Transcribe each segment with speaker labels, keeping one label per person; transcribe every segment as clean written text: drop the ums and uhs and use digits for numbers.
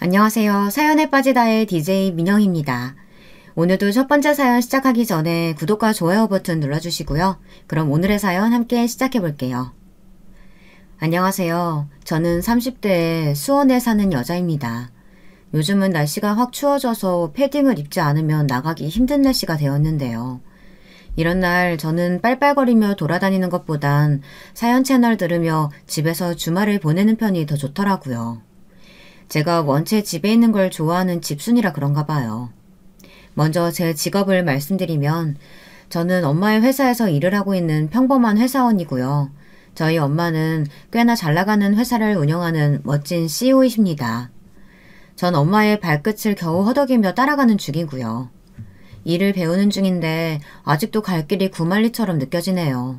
Speaker 1: 안녕하세요. 사연에 빠지다의 DJ 민영입니다. 오늘도 첫 번째 사연 시작하기 전에 구독과 좋아요 버튼 눌러주시고요. 그럼 오늘의 사연 함께 시작해 볼게요. 안녕하세요. 저는 30대에 수원에 사는 여자입니다. 요즘은 날씨가 확 추워져서 패딩을 입지 않으면 나가기 힘든 날씨가 되었는데요. 이런 날 저는 빨빨거리며 돌아다니는 것보단 사연 채널 들으며 집에서 주말을 보내는 편이 더 좋더라고요. 제가 원체 집에 있는 걸 좋아하는 집순이라 그런가 봐요. 먼저 제 직업을 말씀드리면 저는 엄마의 회사에서 일을 하고 있는 평범한 회사원이고요. 저희 엄마는 꽤나 잘 나가는 회사를 운영하는 멋진 CEO이십니다. 전 엄마의 발끝을 겨우 허덕이며 따라가는 중이고요. 일을 배우는 중인데 아직도 갈 길이 구만리처럼 느껴지네요.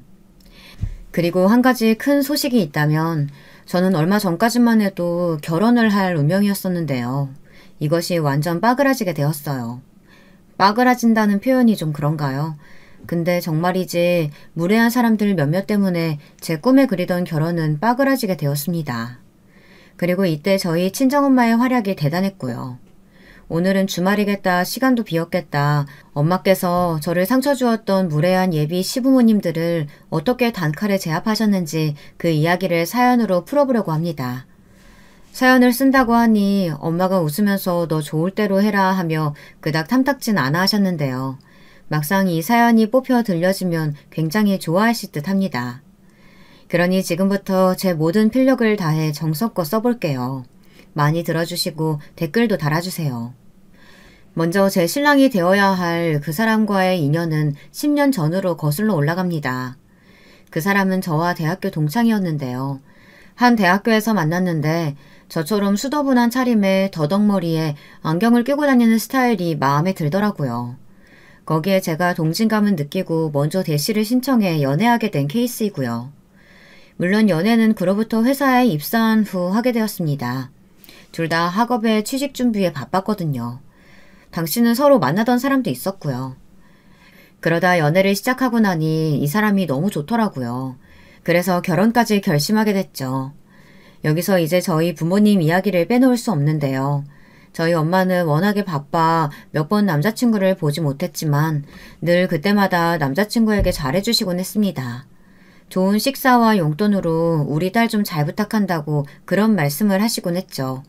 Speaker 1: 그리고 한 가지 큰 소식이 있다면 저는 얼마 전까지만 해도 결혼을 할 운명이었었는데요. 이것이 완전 빠그라지게 되었어요. 빠그라진다는 표현이 좀 그런가요? 근데 정말이지 무례한 사람들 몇몇 때문에 제 꿈에 그리던 결혼은 빠그라지게 되었습니다. 그리고 이때 저희 친정엄마의 활약이 대단했고요. 오늘은 주말이겠다, 시간도 비었겠다, 엄마께서 저를 상처 주었던 무례한 예비 시부모님들을 어떻게 단칼에 제압하셨는지 그 이야기를 사연으로 풀어보려고 합니다. 사연을 쓴다고 하니 엄마가 웃으면서 너 좋을 대로 해라 하며 그닥 탐탁진 않아 하셨는데요. 막상 이 사연이 뽑혀 들려지면 굉장히 좋아하실 듯 합니다. 그러니 지금부터 제 모든 필력을 다해 정성껏 써볼게요. 많이 들어주시고 댓글도 달아주세요. 먼저 제 신랑이 되어야 할 그 사람과의 인연은 10년 전으로 거슬러 올라갑니다. 그 사람은 저와 대학교 동창이었는데요. 한 대학교에서 만났는데 저처럼 수더분한 차림에 더덕머리에 안경을 끼고 다니는 스타일이 마음에 들더라고요. 거기에 제가 동진감은 느끼고 먼저 대시를 신청해 연애하게 된 케이스이고요. 물론 연애는 그로부터 회사에 입사한 후 하게 되었습니다. 둘 다 학업에 취직 준비에 바빴거든요. 당시는 서로 만나던 사람도 있었고요. 그러다 연애를 시작하고 나니 이 사람이 너무 좋더라고요. 그래서 결혼까지 결심하게 됐죠. 여기서 이제 저희 부모님 이야기를 빼놓을 수 없는데요. 저희 엄마는 워낙에 바빠 몇 번 남자친구를 보지 못했지만 늘 그때마다 남자친구에게 잘해주시곤 했습니다. 좋은 식사와 용돈으로 우리 딸 좀 잘 부탁한다고 그런 말씀을 하시곤 했죠.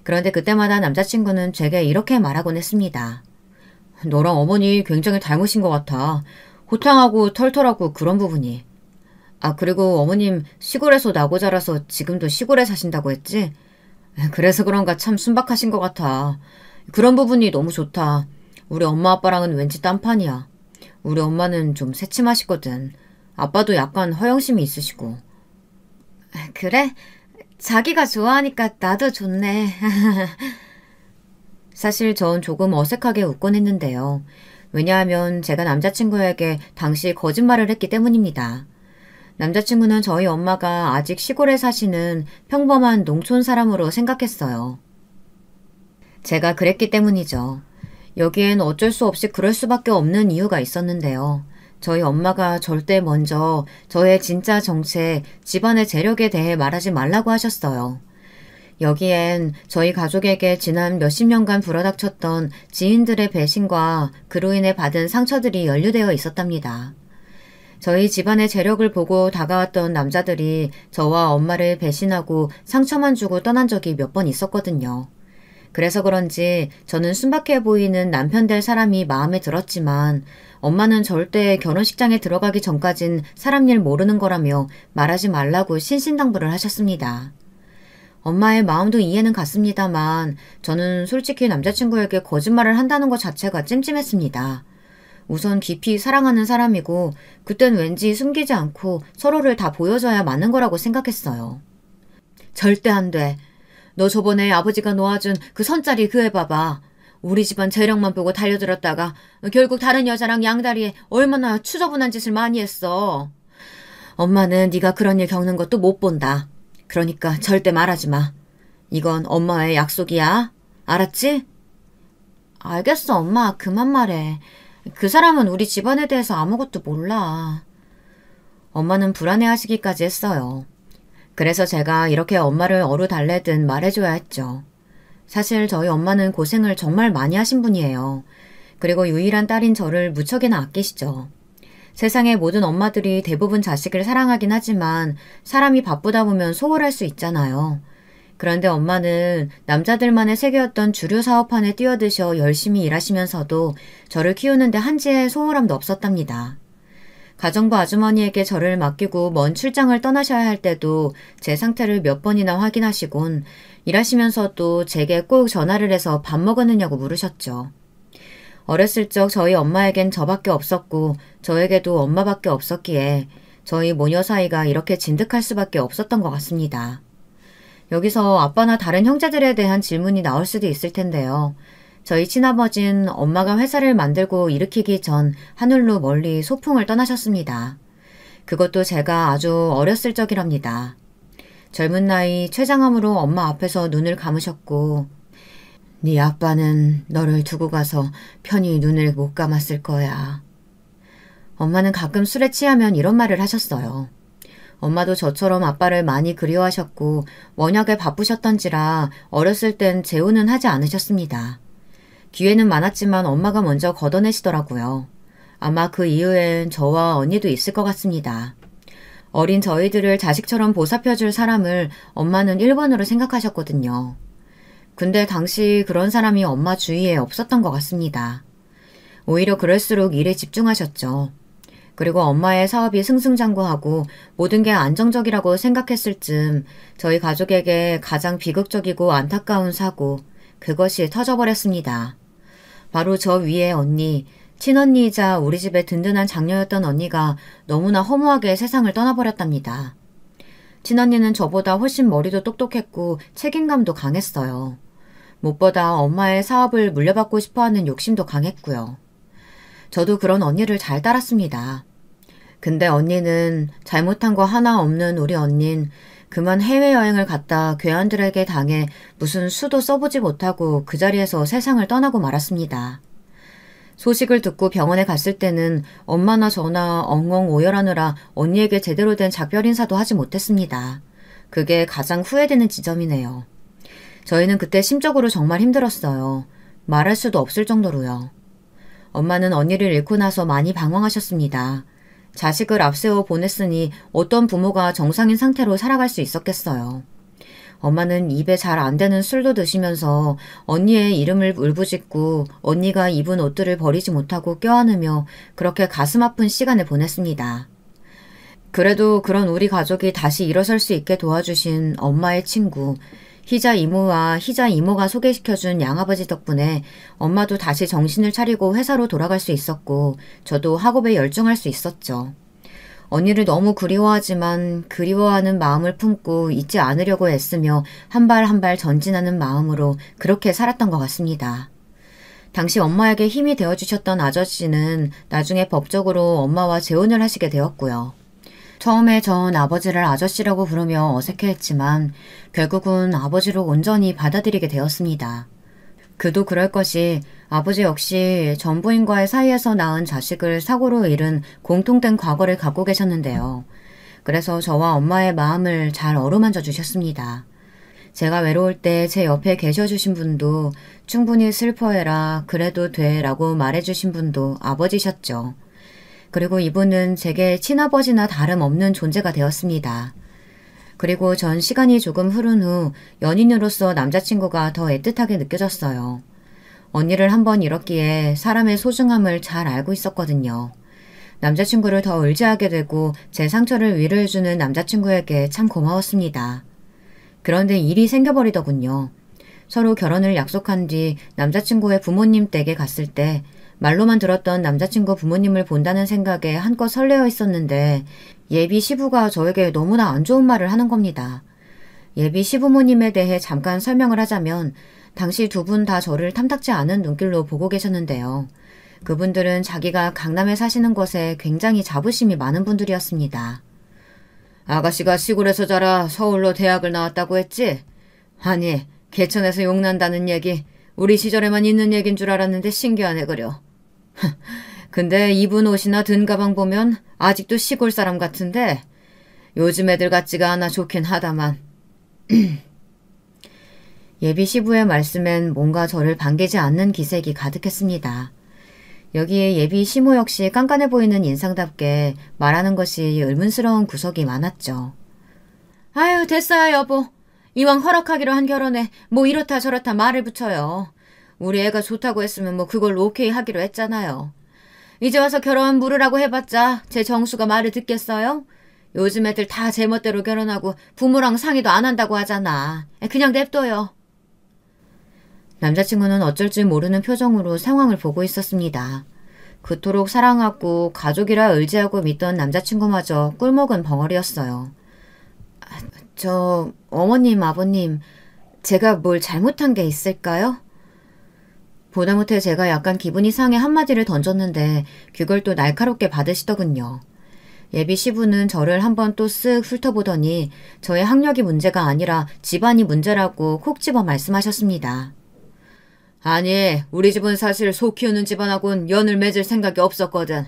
Speaker 1: 그런데 그때마다 남자친구는 제게 이렇게 말하곤 했습니다. 너랑 어머니 굉장히 닮으신 것 같아. 호탕하고 털털하고 그런 부분이. 아, 그리고 어머님 시골에서 나고 자라서 지금도 시골에 사신다고 했지? 그래서 그런가 참 순박하신 것 같아. 그런 부분이 너무 좋다. 우리 엄마 아빠랑은 왠지 딴판이야. 우리 엄마는 좀 새침하시거든. 아빠도 약간 허영심이 있으시고. 그래? 자기가 좋아하니까 나도 좋네. 사실 전 조금 어색하게 웃곤 했는데요. 왜냐하면 제가 남자친구에게 당시 거짓말을 했기 때문입니다. 남자친구는 저희 엄마가 아직 시골에 사시는 평범한 농촌 사람으로 생각했어요. 제가 그랬기 때문이죠. 여기엔 어쩔 수 없이 그럴 수밖에 없는 이유가 있었는데요. 저희 엄마가 절대 먼저 저의 진짜 정체, 집안의 재력에 대해 말하지 말라고 하셨어요. 여기엔 저희 가족에게 지난 몇십 년간 불어닥쳤던 지인들의 배신과 그로 인해 받은 상처들이 연루되어 있었답니다. 저희 집안의 재력을 보고 다가왔던 남자들이 저와 엄마를 배신하고 상처만 주고 떠난 적이 몇 번 있었거든요. 그래서 그런지 저는 순박해 보이는 남편 될 사람이 마음에 들었지만 엄마는 절대 결혼식장에 들어가기 전까진 사람 일 모르는 거라며 말하지 말라고 신신당부를 하셨습니다. 엄마의 마음도 이해는 갔습니다만 저는 솔직히 남자친구에게 거짓말을 한다는 것 자체가 찜찜했습니다. 우선 깊이 사랑하는 사람이고 그땐 왠지 숨기지 않고 서로를 다 보여줘야 맞는 거라고 생각했어요. 절대 안 돼. 너 저번에 아버지가 놓아준 그 선짜리 그 애 봐봐. 우리 집안 재력만 보고 달려들었다가 결국 다른 여자랑 양다리에 얼마나 추저분한 짓을 많이 했어. 엄마는 네가 그런 일 겪는 것도 못 본다. 그러니까 절대 말하지 마. 이건 엄마의 약속이야. 알았지? 알겠어, 엄마. 그만 말해. 그 사람은 우리 집안에 대해서 아무것도 몰라. 엄마는 불안해하시기까지 했어요. 그래서 제가 이렇게 엄마를 어루달래듯 말해줘야 했죠. 사실 저희 엄마는 고생을 정말 많이 하신 분이에요. 그리고 유일한 딸인 저를 무척이나 아끼시죠. 세상의 모든 엄마들이 대부분 자식을 사랑하긴 하지만 사람이 바쁘다 보면 소홀할 수 있잖아요. 그런데 엄마는 남자들만의 세계였던 주류 사업판에 뛰어드셔 열심히 일하시면서도 저를 키우는데 한치의 소홀함도 없었답니다. 가정부 아주머니에게 저를 맡기고 먼 출장을 떠나셔야 할 때도 제 상태를 몇 번이나 확인하시곤 일하시면서도 제게 꼭 전화를 해서 밥 먹었느냐고 물으셨죠. 어렸을 적 저희 엄마에겐 저밖에 없었고 저에게도 엄마밖에 없었기에 저희 모녀 사이가 이렇게 진득할 수밖에 없었던 것 같습니다. 여기서 아빠나 다른 형제들에 대한 질문이 나올 수도 있을 텐데요. 저희 친아버진 엄마가 회사를 만들고 일으키기 전 하늘로 멀리 소풍을 떠나셨습니다. 그것도 제가 아주 어렸을 적이랍니다. 젊은 나이 췌장암으로 엄마 앞에서 눈을 감으셨고 네 아빠는 너를 두고 가서 편히 눈을 못 감았을 거야. 엄마는 가끔 술에 취하면 이런 말을 하셨어요. 엄마도 저처럼 아빠를 많이 그리워하셨고 워낙에 바쁘셨던지라 어렸을 땐 재혼은 하지 않으셨습니다. 기회는 많았지만 엄마가 먼저 걷어내시더라고요. 아마 그 이유엔 저와 언니도 있을 것 같습니다. 어린 저희들을 자식처럼 보살펴줄 사람을 엄마는 1번으로 생각하셨거든요. 근데 당시 그런 사람이 엄마 주위에 없었던 것 같습니다. 오히려 그럴수록 일에 집중하셨죠. 그리고 엄마의 사업이 승승장구하고 모든 게 안정적이라고 생각했을 즈음 저희 가족에게 가장 비극적이고 안타까운 사고, 그것이 터져버렸습니다. 바로 저 위에 언니, 친언니이자 우리 집의 든든한 장녀였던 언니가 너무나 허무하게 세상을 떠나버렸답니다. 친언니는 저보다 훨씬 머리도 똑똑했고 책임감도 강했어요. 무엇보다 엄마의 사업을 물려받고 싶어하는 욕심도 강했고요. 저도 그런 언니를 잘 따랐습니다. 근데 언니는 잘못한 거 하나 없는 우리 언닌 그만 해외여행을 갔다 괴한들에게 당해 무슨 수도 써보지 못하고 그 자리에서 세상을 떠나고 말았습니다. 소식을 듣고 병원에 갔을 때는 엄마나 저나 엉엉 오열하느라 언니에게 제대로 된 작별 인사도 하지 못했습니다. 그게 가장 후회되는 지점이네요. 저희는 그때 심적으로 정말 힘들었어요. 말할 수도 없을 정도로요. 엄마는 언니를 잃고 나서 많이 방황하셨습니다. 자식을 앞세워 보냈으니 어떤 부모가 정상인 상태로 살아갈 수 있었겠어요. 엄마는 입에 잘 안 되는 술도 드시면서 언니의 이름을 울부짖고 언니가 입은 옷들을 버리지 못하고 껴안으며 그렇게 가슴 아픈 시간을 보냈습니다. 그래도 그런 우리 가족이 다시 일어설 수 있게 도와주신 엄마의 친구, 희자 이모와 희자 이모가 소개시켜준 양아버지 덕분에 엄마도 다시 정신을 차리고 회사로 돌아갈 수 있었고 저도 학업에 열중할 수 있었죠. 언니를 너무 그리워하지만 그리워하는 마음을 품고 잊지 않으려고 애쓰며 한 발 한 발 전진하는 마음으로 그렇게 살았던 것 같습니다. 당시 엄마에게 힘이 되어주셨던 아저씨는 나중에 법적으로 엄마와 재혼을 하시게 되었고요. 처음에 전 아버지를 아저씨라고 부르며 어색해했지만 결국은 아버지로 온전히 받아들이게 되었습니다. 그도 그럴 것이 아버지 역시 전부인과의 사이에서 낳은 자식을 사고로 잃은 공통된 과거를 갖고 계셨는데요. 그래서 저와 엄마의 마음을 잘 어루만져 주셨습니다. 제가 외로울 때 제 옆에 계셔주신 분도 충분히 슬퍼해라, 그래도 돼 라고 말해주신 분도 아버지셨죠. 그리고 이분은 제게 친아버지나 다름없는 존재가 되었습니다. 그리고 전 시간이 조금 흐른 후 연인으로서 남자친구가 더 애틋하게 느껴졌어요. 언니를 한번 잃었기에 사람의 소중함을 잘 알고 있었거든요. 남자친구를 더 의지하게 되고 제 상처를 위로해주는 남자친구에게 참 고마웠습니다. 그런데 일이 생겨버리더군요. 서로 결혼을 약속한 뒤 남자친구의 부모님 댁에 갔을 때 말로만 들었던 남자친구 부모님을 본다는 생각에 한껏 설레어 있었는데 예비 시부가 저에게 너무나 안 좋은 말을 하는 겁니다. 예비 시부모님에 대해 잠깐 설명을 하자면 당시 두 분 다 저를 탐탁지 않은 눈길로 보고 계셨는데요. 그분들은 자기가 강남에 사시는 것에 굉장히 자부심이 많은 분들이었습니다. 아가씨가 시골에서 자라 서울로 대학을 나왔다고 했지? 아니, 개천에서 용난다는 얘기 우리 시절에만 있는 얘긴 줄 알았는데 신기하네 그려. 근데 입은 옷이나 든 가방 보면 아직도 시골 사람 같은데 요즘 애들 같지가 않아 좋긴 하다만. 예비 시부의 말씀엔 뭔가 저를 반기지 않는 기색이 가득했습니다. 여기에 예비 시모 역시 깐깐해 보이는 인상답게 말하는 것이 의문스러운 구석이 많았죠. 아유, 됐어요, 여보. 이왕 허락하기로 한 결혼에 뭐 이렇다 저렇다 말을 붙여요. 우리 애가 좋다고 했으면 뭐 그걸로 오케이 하기로 했잖아요. 이제 와서 결혼 물으라고 해봤자 제 정수가 말을 듣겠어요? 요즘 애들 다 제멋대로 결혼하고 부모랑 상의도 안 한다고 하잖아. 그냥 냅둬요. 남자친구는 어쩔 줄 모르는 표정으로 상황을 보고 있었습니다. 그토록 사랑하고 가족이라 의지하고 믿던 남자친구마저 꿀먹은 벙어리였어요. 어머님, 아버님, 제가 뭘 잘못한 게 있을까요? 보다 못해 제가 약간 기분이 상해 한마디를 던졌는데 그걸 또 날카롭게 받으시더군요. 예비 시부는 저를 한번 또 쓱 훑어보더니 저의 학력이 문제가 아니라 집안이 문제라고 콕 집어 말씀하셨습니다. 아니, 우리 집은 사실 소 키우는 집안하고는 연을 맺을 생각이 없었거든.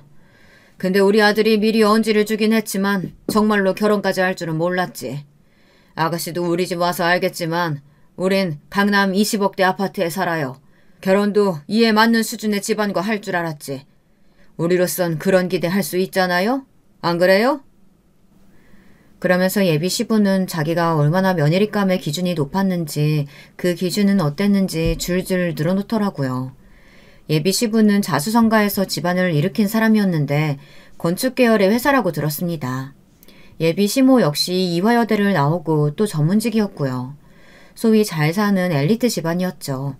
Speaker 1: 근데 우리 아들이 미리 언지를 주긴 했지만 정말로 결혼까지 할 줄은 몰랐지. 아가씨도 우리 집 와서 알겠지만 우린 강남 20억대 아파트에 살아요. 결혼도 이에 맞는 수준의 집안과 할 줄 알았지. 우리로선 그런 기대할 수 있잖아요? 안 그래요? 그러면서 예비 시부는 자기가 얼마나 며느리감의 기준이 높았는지 그 기준은 어땠는지 줄줄 늘어놓더라고요. 예비 시부는 자수성가해서 집안을 일으킨 사람이었는데 건축 계열의 회사라고 들었습니다. 예비 시모 역시 이화여대를 나오고 또 전문직이었고요. 소위 잘 사는 엘리트 집안이었죠.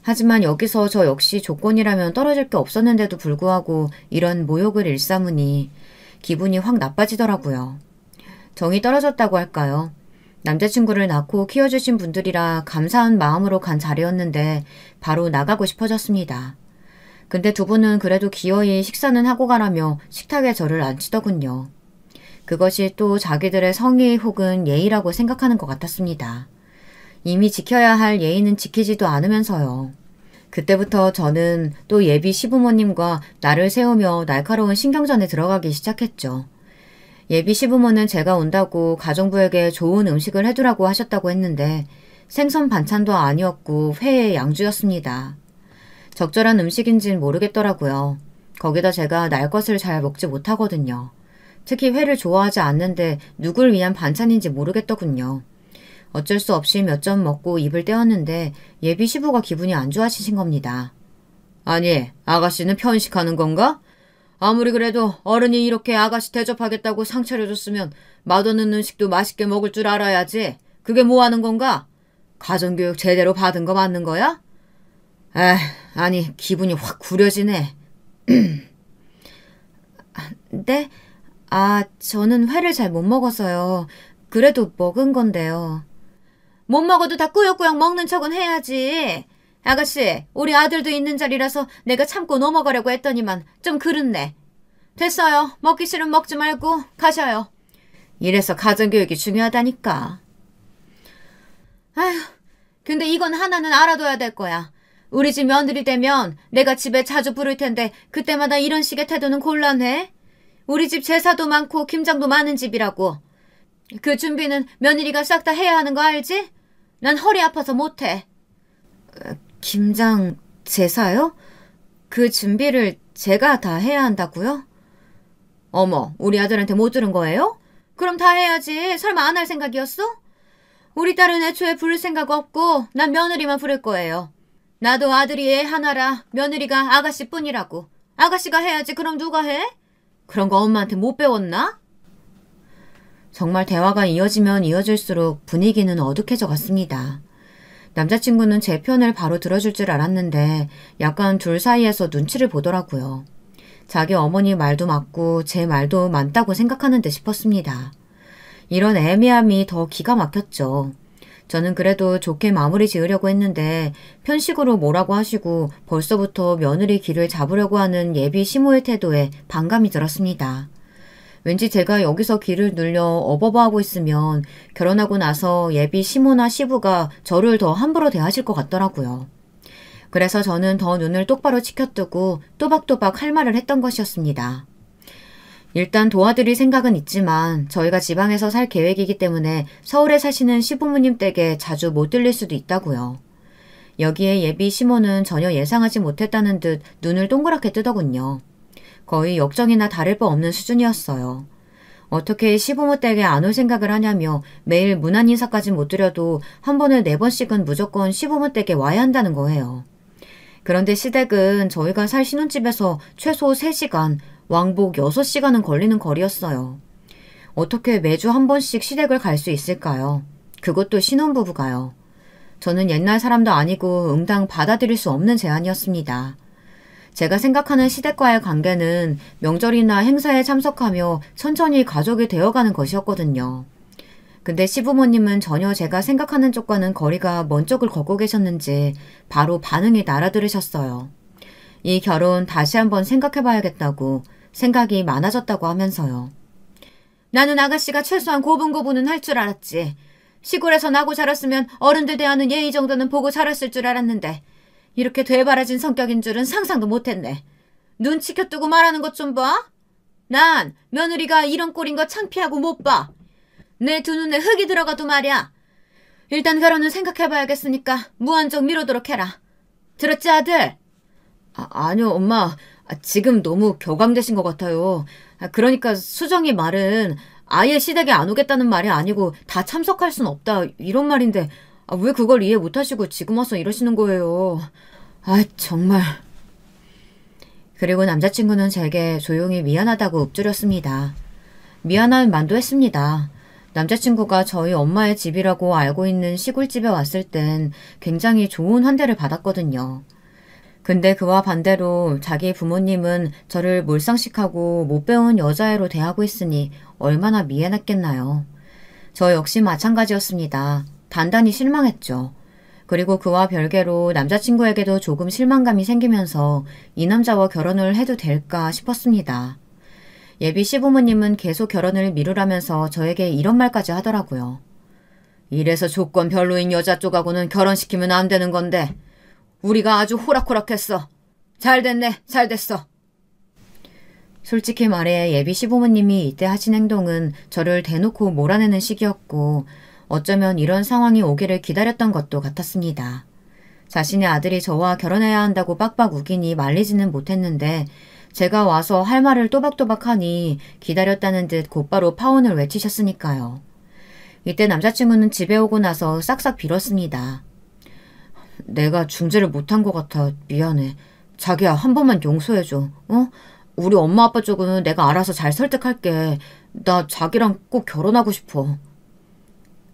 Speaker 1: 하지만 여기서 저 역시 조건이라면 떨어질 게 없었는데도 불구하고 이런 모욕을 일삼으니 기분이 확 나빠지더라고요. 정이 떨어졌다고 할까요? 남자친구를 낳고 키워주신 분들이라 감사한 마음으로 간 자리였는데 바로 나가고 싶어졌습니다. 근데 두 분은 그래도 기어이 식사는 하고 가라며 식탁에 저를 앉히더군요. 그것이 또 자기들의 성의 혹은 예의라고 생각하는 것 같았습니다. 이미 지켜야 할 예의는 지키지도 않으면서요. 그때부터 저는 또 예비 시부모님과 나를 세우며 날카로운 신경전에 들어가기 시작했죠. 예비 시부모는 제가 온다고 가정부에게 좋은 음식을 해두라고 하셨다고 했는데 생선 반찬도 아니었고 회의 양주였습니다. 적절한 음식인진 모르겠더라고요. 거기다 제가 날 것을 잘 먹지 못하거든요. 특히 회를 좋아하지 않는데 누굴 위한 반찬인지 모르겠더군요. 어쩔 수 없이 몇 점 먹고 입을 떼었는데 예비 시부가 기분이 안 좋아지신 겁니다. 아니, 아가씨는 편식하는 건가? 아무리 그래도 어른이 이렇게 아가씨 대접하겠다고 상 차려줬으면 맛없는 음식도 맛있게 먹을 줄 알아야지. 그게 뭐 하는 건가? 가정교육 제대로 받은 거 맞는 거야? 아니, 기분이 확 구려지네. 네? 저는 회를 잘 못 먹어서요. 그래도 먹은 건데요. 못 먹어도 다 꾸역꾸역 먹는 척은 해야지. 아가씨, 우리 아들도 있는 자리라서 내가 참고 넘어가려고 했더니만 좀 그렇네. 됐어요. 먹기 싫으면 먹지 말고 가셔요. 이래서 가정교육이 중요하다니까. 아휴, 근데 이건 하나는 알아둬야 될 거야. 우리 집 며느리 되면 내가 집에 자주 부를 텐데 그때마다 이런 식의 태도는 곤란해. 우리 집 제사도 많고 김장도 많은 집이라고. 그 준비는 며느리가 싹 다 해야 하는 거 알지? 난 허리 아파서 못해. 김장, 제사요? 그 준비를 제가 다 해야 한다고요? 어머, 우리 아들한테 못 들은 거예요? 그럼 다 해야지. 설마 안 할 생각이었어? 우리 딸은 애초에 부를 생각 없고 난 며느리만 부를 거예요. 나도 아들이 애 하나라 며느리가 아가씨뿐이라고. 아가씨가 해야지. 그럼 누가 해? 그런 거 엄마한테 못 배웠나? 정말 대화가 이어지면 이어질수록 분위기는 어둑해져 갔습니다. 남자친구는 제 편을 바로 들어줄 줄 알았는데 약간 둘 사이에서 눈치를 보더라고요. 자기 어머니 말도 맞고 제 말도 맞다고 생각하는 듯 싶었습니다. 이런 애매함이 더 기가 막혔죠. 저는 그래도 좋게 마무리 지으려고 했는데 편식으로 뭐라고 하시고 벌써부터 며느리 길을 잡으려고 하는 예비 시모의 태도에 반감이 들었습니다. 왠지 제가 여기서 길을 늘려 어버버하고 있으면 결혼하고 나서 예비 시모나 시부가 저를 더 함부로 대하실 것 같더라고요. 그래서 저는 더 눈을 똑바로 치켜뜨고 또박또박 할 말을 했던 것이었습니다. 일단 도와드릴 생각은 있지만 저희가 지방에서 살 계획이기 때문에 서울에 사시는 시부모님 댁에 자주 못 들릴 수도 있다고요. 여기에 예비 시모는 전혀 예상하지 못했다는 듯 눈을 동그랗게 뜨더군요. 거의 역정이나 다를 바 없는 수준이었어요. 어떻게 시부모 댁에 안 올 생각을 하냐며 매일 문안 인사까진 못 드려도 한 번에 4번씩은 무조건 시부모 댁에 와야 한다는 거예요. 그런데 시댁은 저희가 살 신혼집에서 최소 3시간, 왕복 6시간은 걸리는 거리였어요. 어떻게 매주 한 번씩 시댁을 갈 수 있을까요? 그것도 신혼부부가요. 저는 옛날 사람도 아니고 응당 받아들일 수 없는 제안이었습니다. 제가 생각하는 시댁과의 관계는 명절이나 행사에 참석하며 천천히 가족이 되어가는 것이었거든요. 근데 시부모님은 전혀 제가 생각하는 쪽과는 거리가 먼 쪽을 걷고 계셨는지 바로 반응이 날아들으셨어요. 이 결혼 다시 한번 생각해봐야겠다고, 생각이 많아졌다고 하면서요. 나는 아가씨가 최소한 고분고분은 할 줄 알았지. 시골에서 나고 자랐으면 어른들 대하는 예의 정도는 보고 자랐을 줄 알았는데 이렇게 되바라진 성격인 줄은 상상도 못했네. 눈치 켜뜨고 말하는 것 좀 봐. 난 며느리가 이런 꼴인 거 창피하고 못 봐. 내 두 눈에 흙이 들어가도 말이야. 일단 결혼은 생각해봐야겠으니까 무한정 미루도록 해라. 들었지 아들? 아니요 엄마. 지금 너무 격앙되신 것 같아요. 그러니까 수정이 말은 아예 시댁에 안 오겠다는 말이 아니고 다 참석할 순 없다 이런 말인데 왜 그걸 이해 못하시고 지금 와서 이러시는 거예요. 정말. 그리고 남자친구는 제게 조용히 미안하다고 읊조렸습니다. 미안한 만도 했습니다. 남자친구가 저희 엄마의 집이라고 알고 있는 시골집에 왔을 땐 굉장히 좋은 환대를 받았거든요. 근데 그와 반대로 자기 부모님은 저를 몰상식하고 못 배운 여자애로 대하고 있으니 얼마나 미안했겠나요. 저 역시 마찬가지였습니다. 단단히 실망했죠. 그리고 그와 별개로 남자친구에게도 조금 실망감이 생기면서 이 남자와 결혼을 해도 될까 싶었습니다. 예비 시부모님은 계속 결혼을 미루라면서 저에게 이런 말까지 하더라고요. 이래서 조건 별로인 여자 쪽하고는 결혼시키면 안 되는 건데 우리가 아주 호락호락했어. 잘 됐네. 잘 됐어. 솔직히 말해 예비 시부모님이 이때 하신 행동은 저를 대놓고 몰아내는 시기였고 어쩌면 이런 상황이 오기를 기다렸던 것도 같았습니다. 자신의 아들이 저와 결혼해야 한다고 빡빡 우기니 말리지는 못했는데 제가 와서 할 말을 또박또박하니 기다렸다는 듯 곧바로 파혼을 외치셨으니까요. 이때 남자친구는 집에 오고 나서 싹싹 빌었습니다. 내가 중재를 못한 것 같아. 미안해. 자기야 한 번만 용서해줘. 우리 엄마 아빠 쪽은 내가 알아서 잘 설득할게. 나 자기랑 꼭 결혼하고 싶어.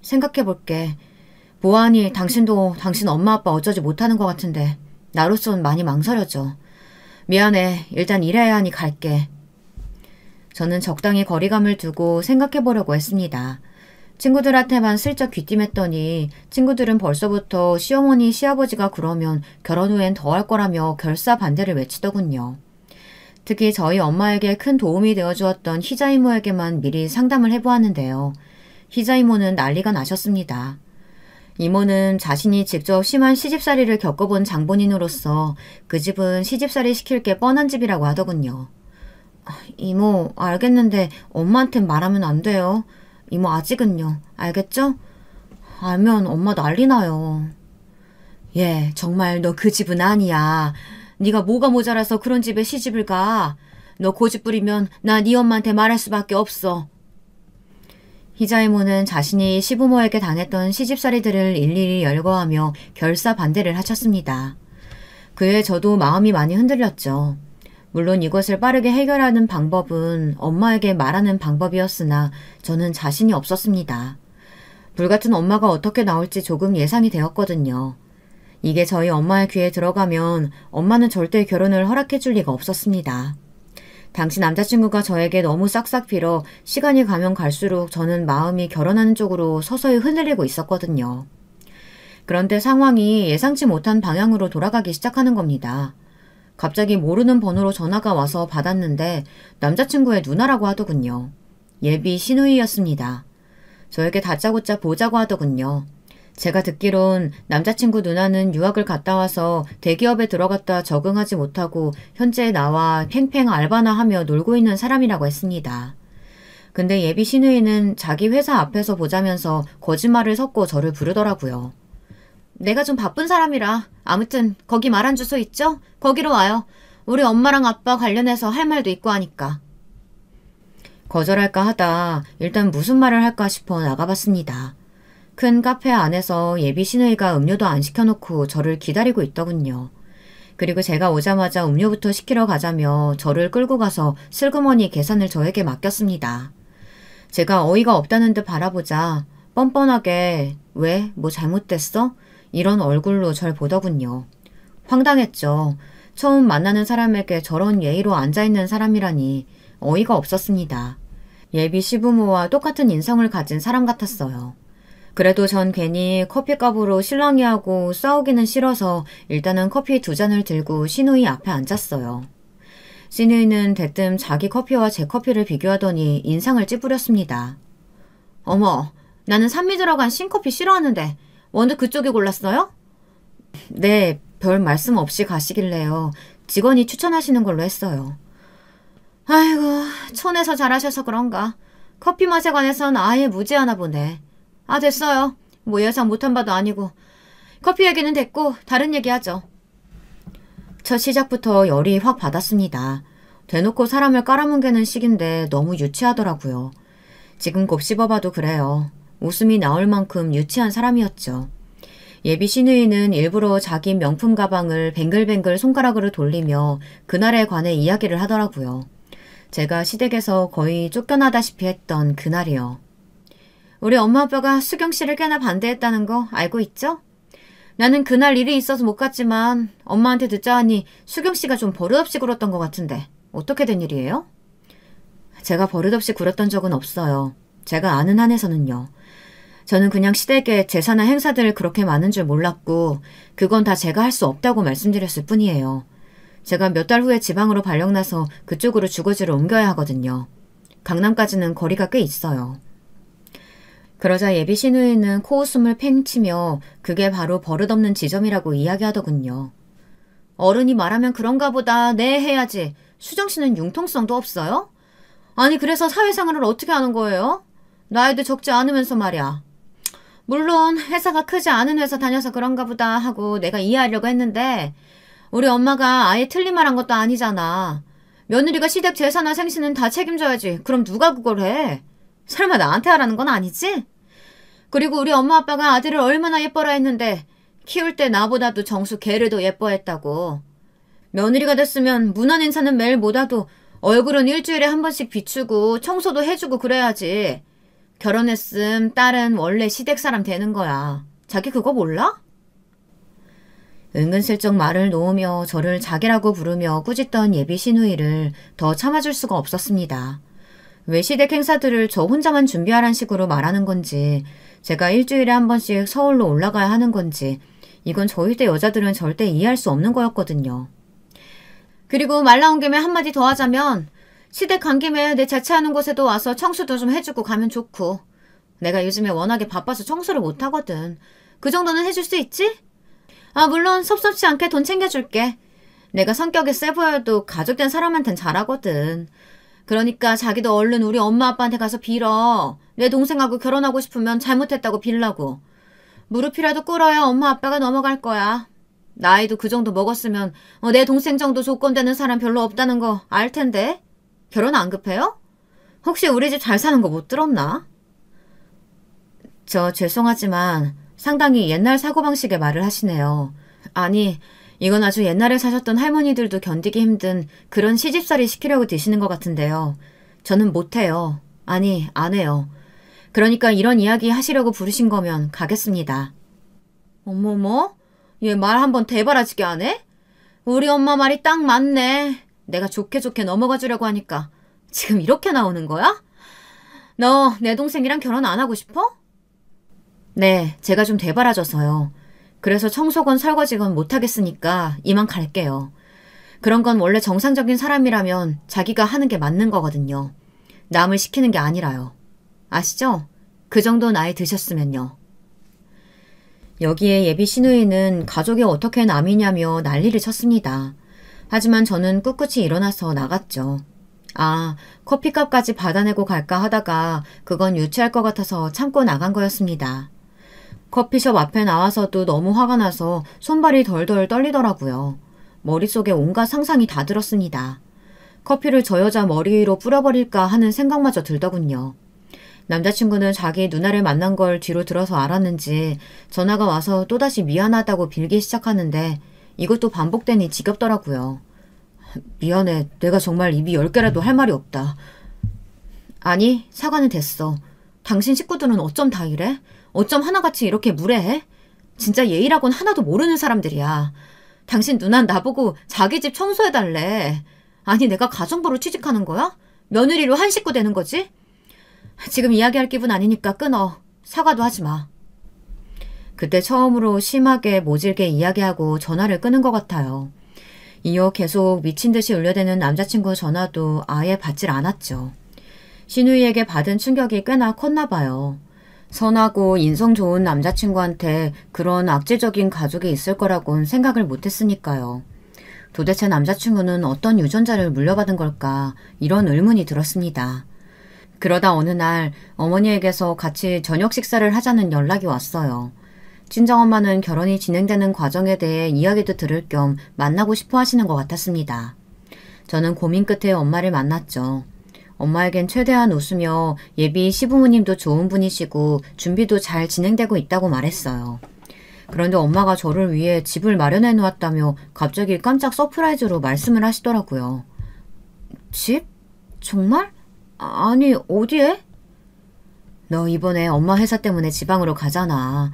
Speaker 1: 생각해볼게. 보아하니 당신도 당신 엄마 아빠 어쩌지 못하는 것 같은데 나로선 많이 망설여져. 미안해. 일단 일해야 하니 갈게. 저는 적당히 거리감을 두고 생각해보려고 했습니다. 친구들한테만 슬쩍 귀띔했더니 친구들은 벌써부터 시어머니, 시아버지가 그러면 결혼 후엔 더 할 거라며 결사 반대를 외치더군요. 특히 저희 엄마에게 큰 도움이 되어주었던 희자 이모에게만 미리 상담을 해보았는데요. 희자 이모는 난리가 나셨습니다. 이모는 자신이 직접 심한 시집살이를 겪어본 장본인으로서 그 집은 시집살이 시킬 게 뻔한 집이라고 하더군요. 이모, 알겠는데 엄마한텐 말하면 안 돼요. 이모 아직은요. 알겠죠? 알면 엄마 난리 나요. 예, 정말 너 그 집은 아니야. 네가 뭐가 모자라서 그런 집에 시집을 가. 너 고집 부리면 나 네 엄마한테 말할 수밖에 없어. 희자 이모는 자신이 시부모에게 당했던 시집살이들을 일일이 열거하며 결사 반대를 하셨습니다. 그에 저도 마음이 많이 흔들렸죠. 물론 이것을 빠르게 해결하는 방법은 엄마에게 말하는 방법이었으나 저는 자신이 없었습니다. 불같은 엄마가 어떻게 나올지 조금 예상이 되었거든요. 이게 저희 엄마의 귀에 들어가면 엄마는 절대 결혼을 허락해 줄 리가 없었습니다. 당시 남자친구가 저에게 너무 싹싹 빌어 시간이 가면 갈수록 저는 마음이 결혼하는 쪽으로 서서히 흔들리고 있었거든요. 그런데 상황이 예상치 못한 방향으로 돌아가기 시작하는 겁니다. 갑자기 모르는 번호로 전화가 와서 받았는데 남자친구의 누나라고 하더군요. 예비 시누이였습니다. 저에게 다짜고짜 보자고 하더군요. 제가 듣기론 남자친구 누나는 유학을 갔다 와서 대기업에 들어갔다 적응하지 못하고 현재 나와 팽팽 알바나 하며 놀고 있는 사람이라고 했습니다. 근데 예비 시누이는 자기 회사 앞에서 보자면서 거짓말을 섞고 저를 부르더라고요. 내가 좀 바쁜 사람이라 아무튼 거기 말한 주소 있죠? 거기로 와요. 우리 엄마랑 아빠 관련해서 할 말도 있고 하니까. 거절할까 하다 일단 무슨 말을 할까 싶어 나가봤습니다. 큰 카페 안에서 예비 시누이가 음료도 안 시켜놓고 저를 기다리고 있더군요. 그리고 제가 오자마자 음료부터 시키러 가자며 저를 끌고 가서 슬그머니 계산을 저에게 맡겼습니다. 제가 어이가 없다는 듯 바라보자 뻔뻔하게 왜? 뭐 잘못됐어? 이런 얼굴로 절 보더군요. 황당했죠. 처음 만나는 사람에게 저런 예의로 앉아있는 사람이라니 어이가 없었습니다. 예비 시부모와 똑같은 인성을 가진 사람 같았어요. 그래도 전 괜히 커피값으로 실랑이하고 싸우기는 싫어서 일단은 커피 2잔을 들고 시누이 앞에 앉았어요. 시누이는 대뜸 자기 커피와 제 커피를 비교하더니 인상을 찌푸렸습니다. 어머, 나는 산미 들어간 신커피 싫어하는데 원두 그쪽이 골랐어요? 네, 별 말씀 없이 가시길래요. 직원이 추천하시는 걸로 했어요. 아이고, 촌에서 잘하셔서 그런가. 커피 맛에 관해선 아예 무지하나 보네. 아, 됐어요. 뭐 예상 못한 바도 아니고. 커피 얘기는 됐고 다른 얘기하죠. 첫 시작부터 열이 확 받았습니다. 대놓고 사람을 깔아뭉개는 식인데 너무 유치하더라고요. 지금 곱씹어봐도 그래요. 웃음이 나올 만큼 유치한 사람이었죠. 예비 시누이는 일부러 자기 명품 가방을 뱅글뱅글 손가락으로 돌리며 그날에 관해 이야기를 하더라고요. 제가 시댁에서 거의 쫓겨나다시피 했던 그날이요. 우리 엄마 아빠가 수경 씨를 꽤나 반대했다는 거 알고 있죠? 나는 그날 일이 있어서 못 갔지만 엄마한테 듣자 하니 수경 씨가 좀 버릇없이 굴었던 것 같은데 어떻게 된 일이에요? 제가 버릇없이 굴었던 적은 없어요. 제가 아는 한에서는요. 저는 그냥 시댁에 제사나 행사들 그렇게 많은 줄 몰랐고 그건 다 제가 할 수 없다고 말씀드렸을 뿐이에요. 제가 몇 달 후에 지방으로 발령나서 그쪽으로 주거지를 옮겨야 하거든요. 강남까지는 거리가 꽤 있어요. 그러자 예비 시누이는 코웃음을 팽 치며 그게 바로 버릇없는 지점이라고 이야기하더군요. 어른이 말하면 그런가 보다 네 해야지. 수정 씨는 융통성도 없어요? 아니 그래서 사회생활을 어떻게 하는 거예요? 나이도 적지 않으면서 말이야. 물론 회사가 크지 않은 회사 다녀서 그런가 보다 하고 내가 이해하려고 했는데 우리 엄마가 아예 틀린 말 한 것도 아니잖아. 며느리가 시댁 제사나 생신은 다 책임져야지. 그럼 누가 그걸 해? 설마 나한테 하라는 건 아니지? 그리고 우리 엄마 아빠가 아들을 얼마나 예뻐라 했는데 키울 때 나보다도 정수 걔를 더 예뻐했다고. 며느리가 됐으면 문안 인사는 매일 못 와도 얼굴은 일주일에 한 번씩 비추고 청소도 해주고 그래야지. 결혼했음 딸은 원래 시댁 사람 되는 거야. 자기 그거 몰라? 은근슬쩍 말을 놓으며 저를 자기라고 부르며 꾸짖던 예비 시누이를 더 참아줄 수가 없었습니다. 왜 시댁 행사들을 저 혼자만 준비하란 식으로 말하는 건지 제가 일주일에 한 번씩 서울로 올라가야 하는 건지 이건 저희 때 여자들은 절대 이해할 수 없는 거였거든요. 그리고 말 나온 김에 한마디 더 하자면 시댁 간 김에 내 자취하는 곳에도 와서 청소도 좀 해주고 가면 좋고. 내가 요즘에 워낙에 바빠서 청소를 못하거든. 그 정도는 해줄 수 있지? 아 물론 섭섭지 않게 돈 챙겨줄게. 내가 성격이 세 보여도 가족된 사람한텐 잘하거든. 그러니까 자기도 얼른 우리 엄마 아빠한테 가서 빌어. 내 동생하고 결혼하고 싶으면 잘못했다고 빌라고. 무릎이라도 꿇어야 엄마 아빠가 넘어갈 거야. 나이도 그 정도 먹었으면 내 동생 정도 조건 되는 사람 별로 없다는 거 알 텐데. 결혼 안 급해요? 혹시 우리 집 잘 사는 거 못 들었나? 저 죄송하지만 상당히 옛날 사고방식의 말을 하시네요. 아니 이건 아주 옛날에 사셨던 할머니들도 견디기 힘든 그런 시집살이 시키려고 드시는 것 같은데요. 저는 못해요. 아니 안 해요. 그러니까 이런 이야기 하시려고 부르신 거면 가겠습니다. 어머머? 얘 말 한번 대바라지게 안 해? 우리 엄마 말이 딱 맞네. 내가 좋게 넘어가 주려고 하니까 지금 이렇게 나오는 거야? 너 내 동생이랑 결혼 안 하고 싶어? 네, 제가 좀 대바라져서요. 그래서 청소건 설거지건 못하겠으니까 이만 갈게요. 그런 건 원래 정상적인 사람이라면 자기가 하는 게 맞는 거거든요. 남을 시키는 게 아니라요. 아시죠? 그 정도 나이 드셨으면요. 여기에 예비 시누이는 가족이 어떻게 남이냐며 난리를 쳤습니다. 하지만 저는 꿋꿋이 일어나서 나갔죠. 아, 커피값까지 받아내고 갈까 하다가 그건 유치할 것 같아서 참고 나간 거였습니다. 커피숍 앞에 나와서도 너무 화가 나서 손발이 덜덜 떨리더라고요. 머릿속에 온갖 상상이 다 들었습니다. 커피를 저 여자 머리 위로 뿌려버릴까 하는 생각마저 들더군요. 남자친구는 자기 누나를 만난 걸 뒤로 들어서 알았는지 전화가 와서 또다시 미안하다고 빌기 시작하는데 이것도 반복되니 지겹더라고요. 미안해. 내가 정말 입이 10개라도 할 말이 없다. 아니, 사과는 됐어. 당신 식구들은 어쩜 다 이래? 어쩜 하나같이 이렇게 무례해? 진짜 예의라곤 하나도 모르는 사람들이야. 당신 누난 나보고 자기 집 청소해달래. 아니, 내가 가정부로 취직하는 거야? 며느리로 한 식구 되는 거지? 지금 이야기할 기분 아니니까 끊어. 사과도 하지 마. 그때 처음으로 심하게 모질게 이야기하고 전화를 끊은 것 같아요. 이어 계속 미친 듯이 울려대는 남자친구 전화도 아예 받질 않았죠. 시누이에게 받은 충격이 꽤나 컸나 봐요. 선하고 인성 좋은 남자친구한테 그런 악질적인 가족이 있을 거라곤 생각을 못했으니까요. 도대체 남자친구는 어떤 유전자를 물려받은 걸까 이런 의문이 들었습니다. 그러다 어느 날 어머니에게서 같이 저녁 식사를 하자는 연락이 왔어요. 친정엄마는 결혼이 진행되는 과정에 대해 이야기도 들을 겸 만나고 싶어 하시는 것 같았습니다. 저는 고민 끝에 엄마를 만났죠. 엄마에겐 최대한 웃으며 예비 시부모님도 좋은 분이시고 준비도 잘 진행되고 있다고 말했어요. 그런데 엄마가 저를 위해 집을 마련해 놓았다며 갑자기 깜짝 서프라이즈로 말씀을 하시더라고요. 집? 정말? 아니, 어디에? 너 이번에 엄마 회사 때문에 지방으로 가잖아.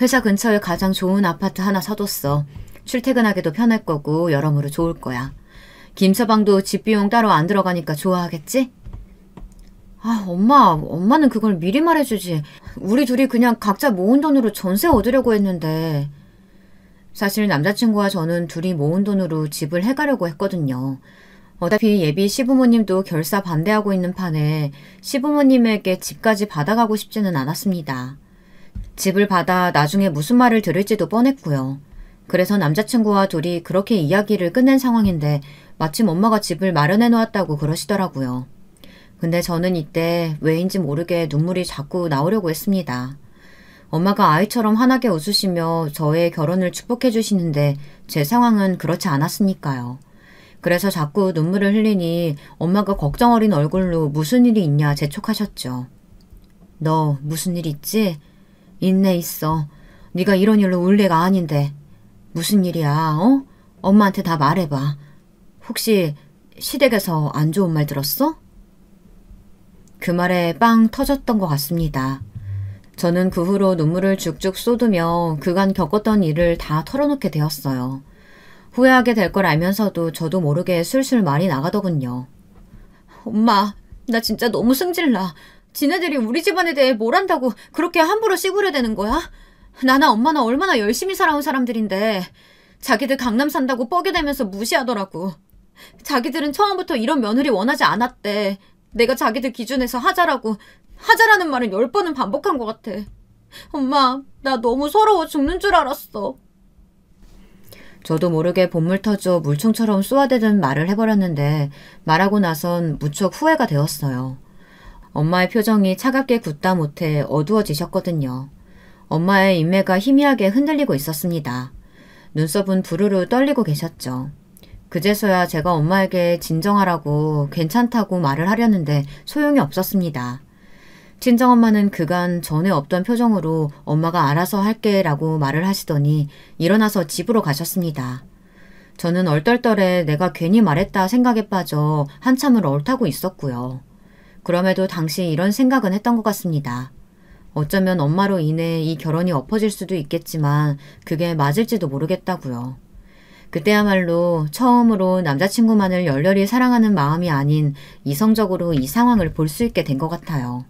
Speaker 1: 회사 근처에 가장 좋은 아파트 하나 사뒀어. 출퇴근하기도 편할 거고 여러모로 좋을 거야. 김서방도 집 비용 따로 안 들어가니까 좋아하겠지? 아, 엄마는 그걸 미리 말해주지. 우리 둘이 그냥 각자 모은 돈으로 전세 얻으려고 했는데. 사실 남자친구와 저는 둘이 모은 돈으로 집을 해가려고 했거든요. 어차피 예비 시부모님도 결사 반대하고 있는 판에 시부모님에게 집까지 받아가고 싶지는 않았습니다. 집을 받아 나중에 무슨 말을 들을지도 뻔했고요. 그래서 남자친구와 둘이 그렇게 이야기를 끝낸 상황인데 마침 엄마가 집을 마련해 놓았다고 그러시더라고요. 근데 저는 이때 왜인지 모르게 눈물이 자꾸 나오려고 했습니다. 엄마가 아이처럼 환하게 웃으시며 저의 결혼을 축복해 주시는데 제 상황은 그렇지 않았으니까요. 그래서 자꾸 눈물을 흘리니 엄마가 걱정 어린 얼굴로 무슨 일이 있냐 재촉하셨죠. 너 무슨 일 있지? 있네 있어. 네가 이런 일로 울 애가 아닌데. 무슨 일이야? 어? 엄마한테 다 말해봐. 혹시 시댁에서 안 좋은 말 들었어? 그 말에 빵 터졌던 것 같습니다. 저는 그 후로 눈물을 죽죽 쏟으며 그간 겪었던 일을 다 털어놓게 되었어요. 후회하게 될 걸 알면서도 저도 모르게 술술 말이 나가더군요. 엄마, 나 진짜 너무 승질나. 지네들이 우리 집안에 대해 뭘 안다고 그렇게 함부로 씨부려대는 거야? 나나 엄마나 얼마나 열심히 살아온 사람들인데 자기들 강남 산다고 뻐겨대면서 무시하더라고. 자기들은 처음부터 이런 며느리 원하지 않았대. 내가 자기들 기준에서 하자라는 말은 10번은 반복한 것 같아. 엄마, 나 너무 서러워 죽는 줄 알았어. 저도 모르게 본물 터져 물총처럼 쏘아대던 말을 해버렸는데 말하고 나선 무척 후회가 되었어요. 엄마의 표정이 차갑게 굳다 못해 어두워지셨거든요. 엄마의 인매가 희미하게 흔들리고 있었습니다. 눈썹은 부르르 떨리고 계셨죠. 그제서야 제가 엄마에게 진정하라고 괜찮다고 말을 하려는데 소용이 없었습니다. 친정엄마는 그간 전에 없던 표정으로 엄마가 알아서 할게 라고 말을 하시더니 일어나서 집으로 가셨습니다. 저는 얼떨떨해 내가 괜히 말했다 생각에 빠져 한참을 얼타고 있었고요. 그럼에도 당시 이런 생각은 했던 것 같습니다. 어쩌면 엄마로 인해 이 결혼이 엎어질 수도 있겠지만 그게 맞을지도 모르겠다고요. 그때야말로 처음으로 남자친구만을 열렬히 사랑하는 마음이 아닌 이성적으로 이 상황을 볼 수 있게 된 것 같아요.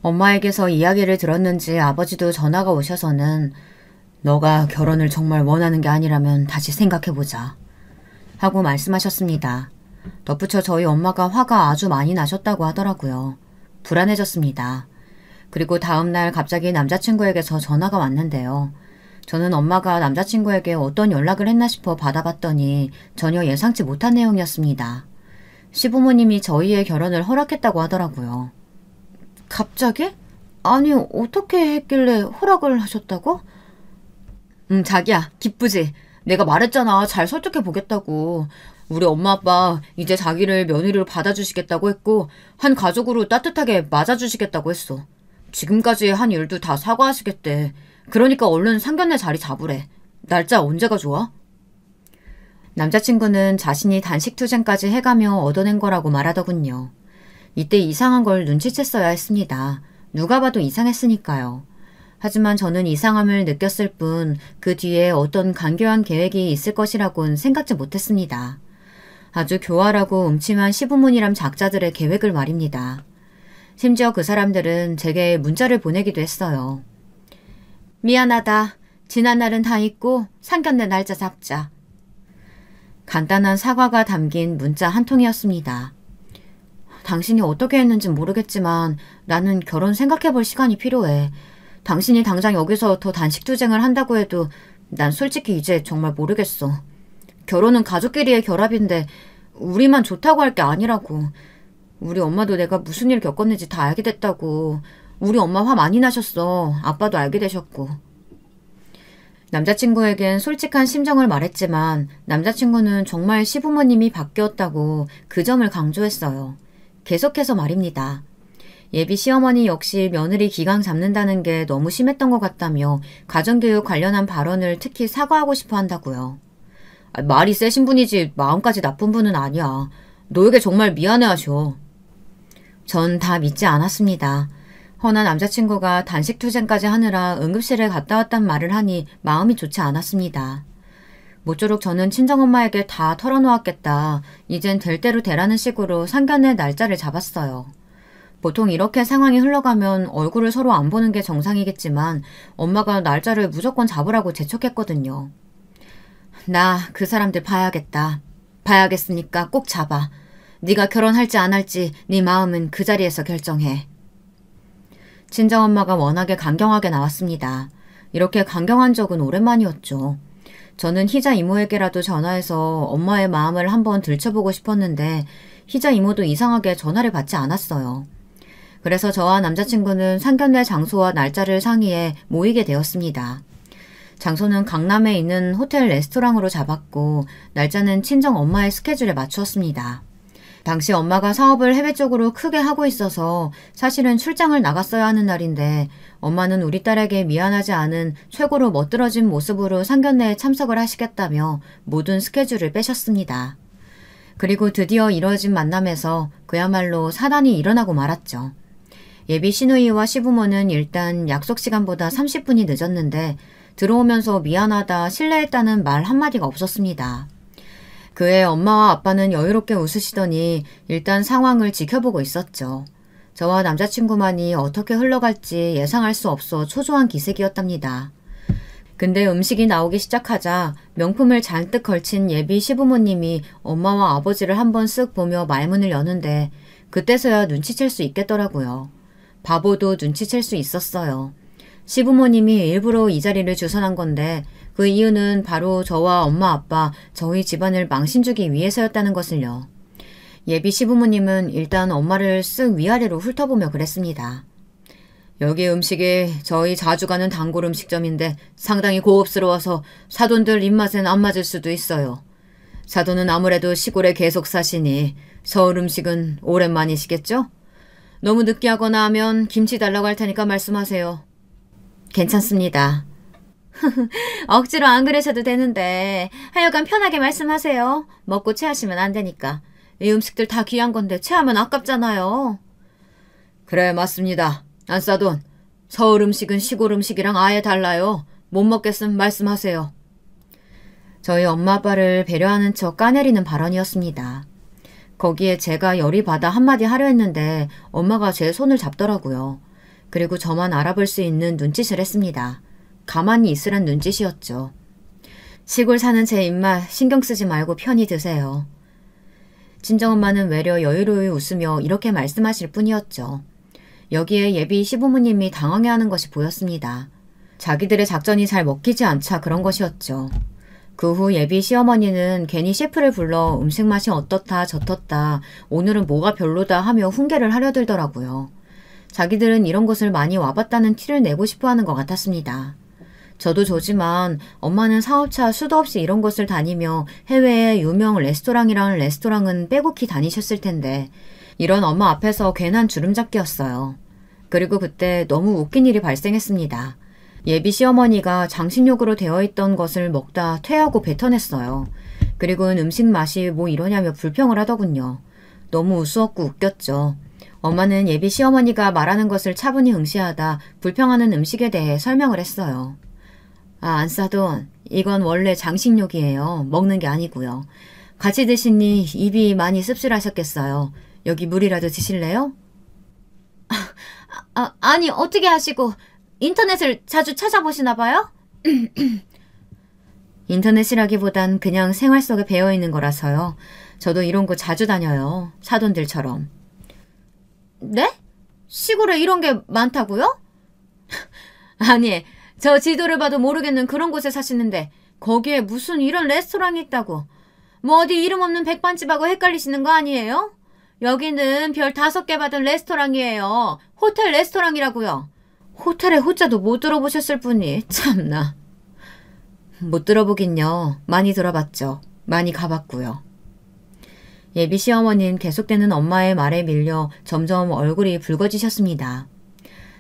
Speaker 1: 엄마에게서 이야기를 들었는지 아버지도 전화가 오셔서는 너가 결혼을 정말 원하는 게 아니라면 다시 생각해보자 하고 말씀하셨습니다. 덧붙여 저희 엄마가 화가 아주 많이 나셨다고 하더라고요. 불안해졌습니다. 그리고 다음날 갑자기 남자친구에게서 전화가 왔는데요. 저는 엄마가 남자친구에게 어떤 연락을 했나 싶어 받아봤더니 전혀 예상치 못한 내용이었습니다. 시부모님이 저희의 결혼을 허락했다고 하더라고요. 갑자기? 아니, 어떻게 했길래 허락을 하셨다고? 자기야, 기쁘지? 내가 말했잖아. 잘 설득해보겠다고. 우리 엄마 아빠 이제 자기를 며느리로 받아주시겠다고 했고 한 가족으로 따뜻하게 맞아주시겠다고 했어. 지금까지 한 일도 다 사과하시겠대. 그러니까 얼른 상견례 자리 잡으래. 날짜 언제가 좋아? 남자친구는 자신이 단식투쟁까지 해가며 얻어낸 거라고 말하더군요. 이때 이상한 걸 눈치챘어야 했습니다. 누가 봐도 이상했으니까요. 하지만 저는 이상함을 느꼈을 뿐 그 뒤에 어떤 간교한 계획이 있을 것이라곤 생각지 못했습니다. 아주 교활하고 음침한 시부모니람 작자들의 계획을 말입니다. 심지어 그 사람들은 제게 문자를 보내기도 했어요. 미안하다. 지난 날은 다 잊고 상견례 날짜 잡자. 간단한 사과가 담긴 문자 한 통이었습니다. 당신이 어떻게 했는진 모르겠지만 나는 결혼 생각해볼 시간이 필요해. 당신이 당장 여기서 더 단식투쟁을 한다고 해도 난 솔직히 이제 정말 모르겠어. 결혼은 가족끼리의 결합인데 우리만 좋다고 할 게 아니라고. 우리 엄마도 내가 무슨 일 겪었는지 다 알게 됐다고. 우리 엄마 화 많이 나셨어. 아빠도 알게 되셨고. 남자친구에겐 솔직한 심정을 말했지만 남자친구는 정말 시부모님이 바뀌었다고 그 점을 강조했어요. 계속해서 말입니다. 예비 시어머니 역시 며느리 기강 잡는다는 게 너무 심했던 것 같다며 가정교육 관련한 발언을 특히 사과하고 싶어 한다고요. 말이 세신 분이지 마음까지 나쁜 분은 아니야. 너에게 정말 미안해하셔. 전 다 믿지 않았습니다. 허나 남자친구가 단식투쟁까지 하느라 응급실에 갔다 왔단 말을 하니 마음이 좋지 않았습니다. 모쪼록 저는 친정엄마에게 다 털어놓았겠다. 이젠 될 대로 되라는 식으로 상견례 날짜를 잡았어요. 보통 이렇게 상황이 흘러가면 얼굴을 서로 안 보는 게 정상이겠지만 엄마가 날짜를 무조건 잡으라고 재촉했거든요. 나 그 사람들 봐야겠다. 봐야겠으니까 꼭 잡아. 네가 결혼할지 안 할지 네 마음은 그 자리에서 결정해. 친정엄마가 워낙에 강경하게 나왔습니다. 이렇게 강경한 적은 오랜만이었죠. 저는 희자 이모에게라도 전화해서 엄마의 마음을 한번 들춰보고 싶었는데 희자 이모도 이상하게 전화를 받지 않았어요. 그래서 저와 남자친구는 상견례 장소와 날짜를 상의해 모이게 되었습니다. 장소는 강남에 있는 호텔 레스토랑으로 잡았고 날짜는 친정 엄마의 스케줄에 맞추었습니다. 당시 엄마가 사업을 해외 쪽으로 크게 하고 있어서 사실은 출장을 나갔어야 하는 날인데 엄마는 우리 딸에게 미안하지 않은 최고로 멋들어진 모습으로 상견례에 참석을 하시겠다며 모든 스케줄을 빼셨습니다. 그리고 드디어 이뤄진 만남에서 그야말로 사단이 일어나고 말았죠. 예비 시누이와 시부모는 일단 약속 시간보다 30분이 늦었는데 들어오면서 미안하다, 실례했다는 말 한마디가 없었습니다. 그의 엄마와 아빠는 여유롭게 웃으시더니 일단 상황을 지켜보고 있었죠. 저와 남자친구만이 어떻게 흘러갈지 예상할 수 없어 초조한 기색이었답니다. 근데 음식이 나오기 시작하자 명품을 잔뜩 걸친 예비 시부모님이 엄마와 아버지를 한번 쓱 보며 말문을 여는데 그때서야 눈치챌 수 있겠더라고요. 바보도 눈치챌 수 있었어요. 시부모님이 일부러 이 자리를 주선한 건데 그 이유는 바로 저와 엄마 아빠, 저희 집안을 망신주기 위해서였다는 것을요. 예비 시부모님은 일단 엄마를 쓱 위아래로 훑어보며 그랬습니다. 여기 음식이 저희 자주 가는 단골 음식점인데 상당히 고급스러워서 사돈들 입맛엔 안 맞을 수도 있어요. 사돈은 아무래도 시골에 계속 사시니 서울 음식은 오랜만이시겠죠? 너무 느끼하거나 하면 김치 달라고 할 테니까 말씀하세요. 괜찮습니다. 억지로 안 그러셔도 되는데 하여간 편하게 말씀하세요. 먹고 체하시면 안 되니까. 이 음식들 다 귀한 건데 체하면 아깝잖아요. 그래, 맞습니다. 안사돈, 서울 음식은 시골 음식이랑 아예 달라요. 못 먹겠음 말씀하세요. 저희 엄마 아빠를 배려하는 척 까내리는 발언이었습니다. 거기에 제가 열이 받아 한마디 하려 했는데 엄마가 제 손을 잡더라고요. 그리고 저만 알아볼 수 있는 눈짓을 했습니다. 가만히 있으란 눈짓이었죠. 시골 사는 제 입맛 신경 쓰지 말고 편히 드세요. 친정엄마는 외려 여유로이 웃으며 이렇게 말씀하실 뿐이었죠. 여기에 예비 시부모님이 당황해하는 것이 보였습니다. 자기들의 작전이 잘 먹히지 않자 그런 것이었죠. 그 후 예비 시어머니는 괜히 셰프를 불러 음식 맛이 어떻다 저떻다 오늘은 뭐가 별로다 하며 훈계를 하려 들더라고요. 자기들은 이런 곳을 많이 와봤다는 티를 내고 싶어 하는 것 같았습니다. 저도 저지만 엄마는 사업차 수도 없이 이런 곳을 다니며 해외의 유명 레스토랑이랑 레스토랑은 빼곡히 다니셨을 텐데 이런 엄마 앞에서 괜한 주름잡기였어요. 그리고 그때 너무 웃긴 일이 발생했습니다. 예비 시어머니가 장식용으로 되어 있던 것을 먹다 퇴하고 뱉어냈어요. 그리고는 음식 맛이 뭐 이러냐며 불평을 하더군요. 너무 우스웠고 웃겼죠. 엄마는 예비 시어머니가 말하는 것을 차분히 응시하다 불평하는 음식에 대해 설명을 했어요. 안사돈, 이건 원래 장식용이에요. 먹는 게 아니고요. 같이 드시니 입이 많이 씁쓸하셨겠어요. 여기 물이라도 드실래요? 아니 어떻게 하시고 인터넷을 자주 찾아보시나 봐요? 인터넷이라기보단 그냥 생활 속에 배어있는 거라서요. 저도 이런 곳 자주 다녀요. 사돈들처럼. 네? 시골에 이런 게 많다고요? 아니, 저 지도를 봐도 모르겠는 그런 곳에 사시는데 거기에 무슨 이런 레스토랑이 있다고. 뭐 어디 이름 없는 백반집하고 헷갈리시는 거 아니에요? 여기는 별 5개 받은 레스토랑이에요. 호텔 레스토랑이라고요. 호텔의 호자도 못 들어보셨을 뿐이 참나. 못 들어보긴요. 많이 들어봤죠. 많이 가봤고요. 예비 시어머니는 계속되는 엄마의 말에 밀려 점점 얼굴이 붉어지셨습니다.